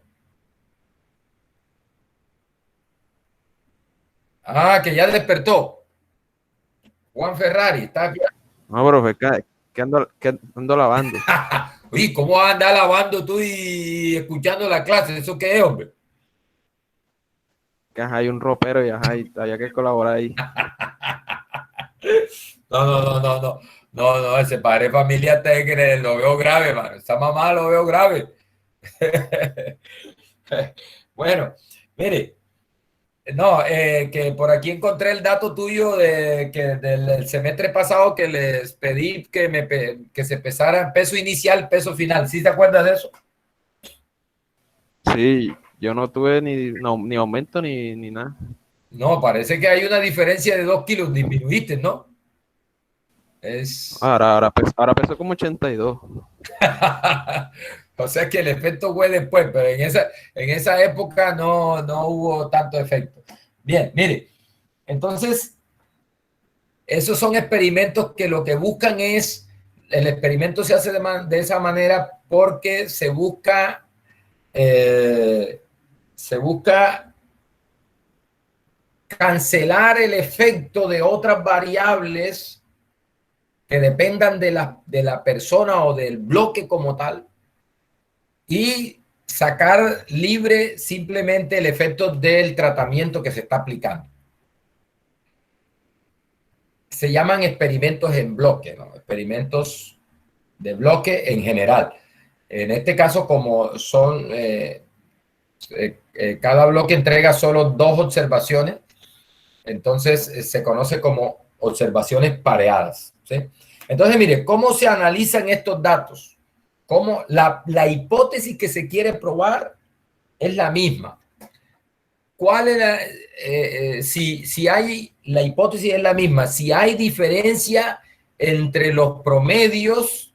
ya despertó. Juan Ferrari, ¿está bien? No, profe, que ando lavando. Oye, ¿cómo vas a andar lavando tú y escuchando la clase? ¿Eso qué es, hombre? Que ajá, hay un ropero y ajá, y había que colaborar ahí. No, ese padre de familia lo veo grave, mano. Esa mamá lo veo grave. Bueno, mire, no, que por aquí encontré el dato tuyo del semestre pasado que les pedí que se pesara peso inicial, peso final. ¿Sí te acuerdas de eso? Sí, yo no tuve ni aumento ni nada. No, parece que hay una diferencia de 2 kilos, disminuiste, ¿no? Ahora peso como 82. O sea que el efecto fue después, pero en esa época no hubo tanto efecto. Bien, mire, entonces, esos son experimentos que lo que buscan es, el experimento se hace de esa manera porque se busca cancelar el efecto de otras variables que dependan de la persona o del bloque como tal y sacar libre simplemente el efecto del tratamiento que se está aplicando. Se llaman experimentos en bloque, ¿no? Experimentos de bloque en general. En este caso, como son, cada bloque entrega solo 2 observaciones, entonces se conoce como observaciones pareadas. ¿Sí? Entonces, mire, ¿cómo se analizan estos datos? ¿Cómo la hipótesis que se quiere probar es la misma? ¿Cuál es si hay, la hipótesis es la misma, si hay diferencia entre los promedios,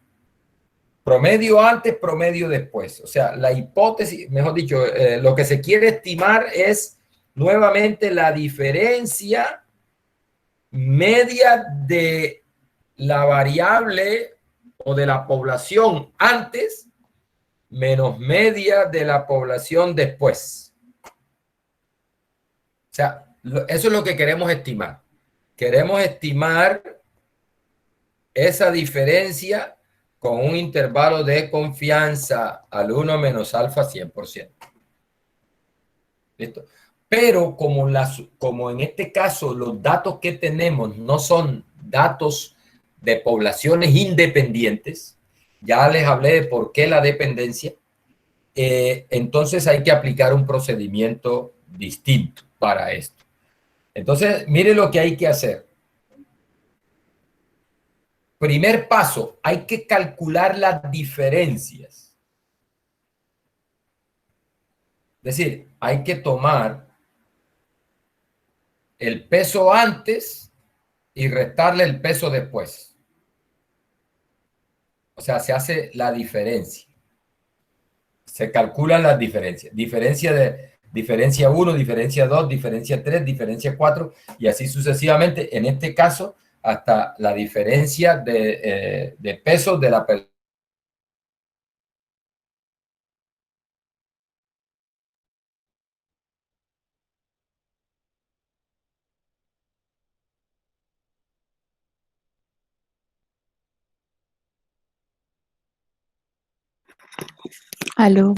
promedio antes, promedio después. O sea, la hipótesis, mejor dicho, lo que se quiere estimar es nuevamente la diferencia media de la variable o de la población antes menos media de la población después. O sea, eso es lo que queremos estimar. Queremos estimar esa diferencia con un intervalo de confianza al 1 menos alfa 100%. ¿Listo? Pero como en este caso los datos que tenemos no son datos de poblaciones independientes, ya les hablé de por qué la dependencia, entonces hay que aplicar un procedimiento distinto para esto. Entonces, mire lo que hay que hacer. Primer paso, hay que calcular las diferencias. Es decir, hay que tomar el peso antes y restarle el peso después. O sea, se hace la diferencia. Se calculan las diferencias. Diferencia 1, diferencia 2, diferencia 3, diferencia 4 y así sucesivamente. En este caso, hasta la diferencia de peso de la persona. Aló.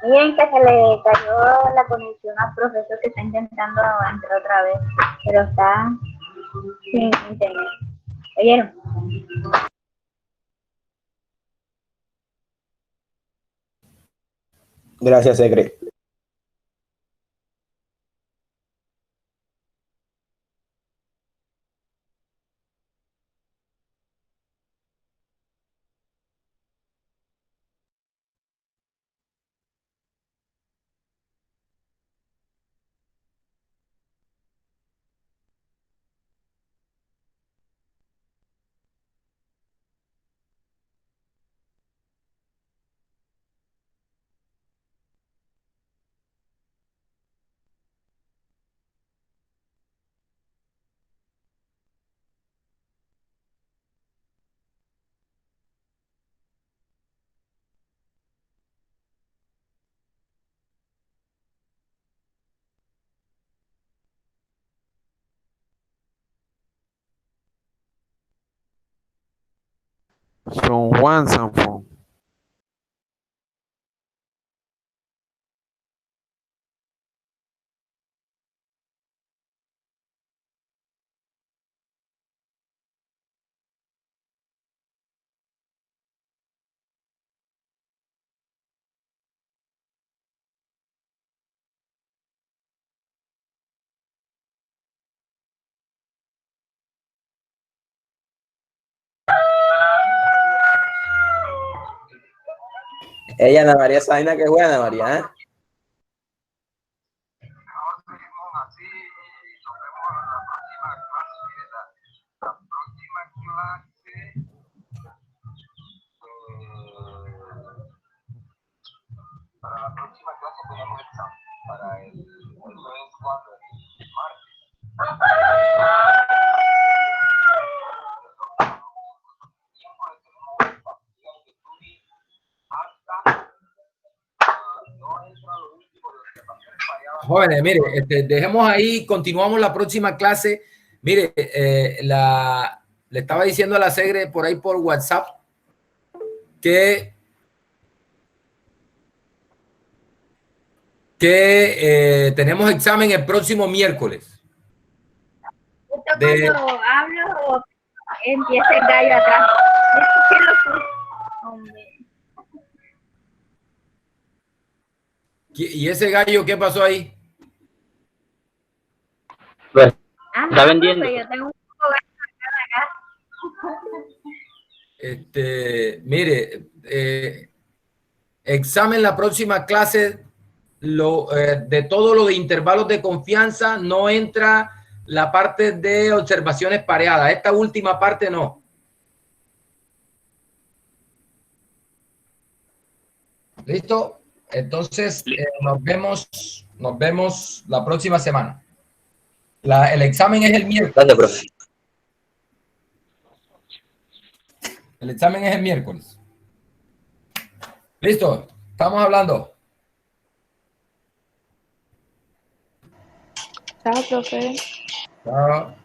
Bien, que se le cayó la conexión al profesor que está intentando entrar otra vez, pero está sin internet. ¿Oyeron? Gracias, Secre. San Juan, Sanfón. Ella, Ana María Sabina, que buena, Ana María, ¿eh? Jóvenes, mire, dejemos ahí, continuamos la próxima clase. Mire, le estaba diciendo a la Segre por ahí por WhatsApp que tenemos examen el próximo miércoles. Justo cuando hablo, empieza el gallo atrás. Hombre. ¿Y ese gallo qué pasó ahí? Pues, Ah, está no, vendiendo. profe, yo tengo un poco Mire, examen la próxima clase, de todo lo de intervalos de confianza no entra la parte de observaciones pareadas. Esta última parte no. ¿Listo? Entonces, nos vemos la próxima semana. El examen es el miércoles. Gracias, profe. El examen es el miércoles. ¿Listo? Estamos hablando. Chao, profe. Chao.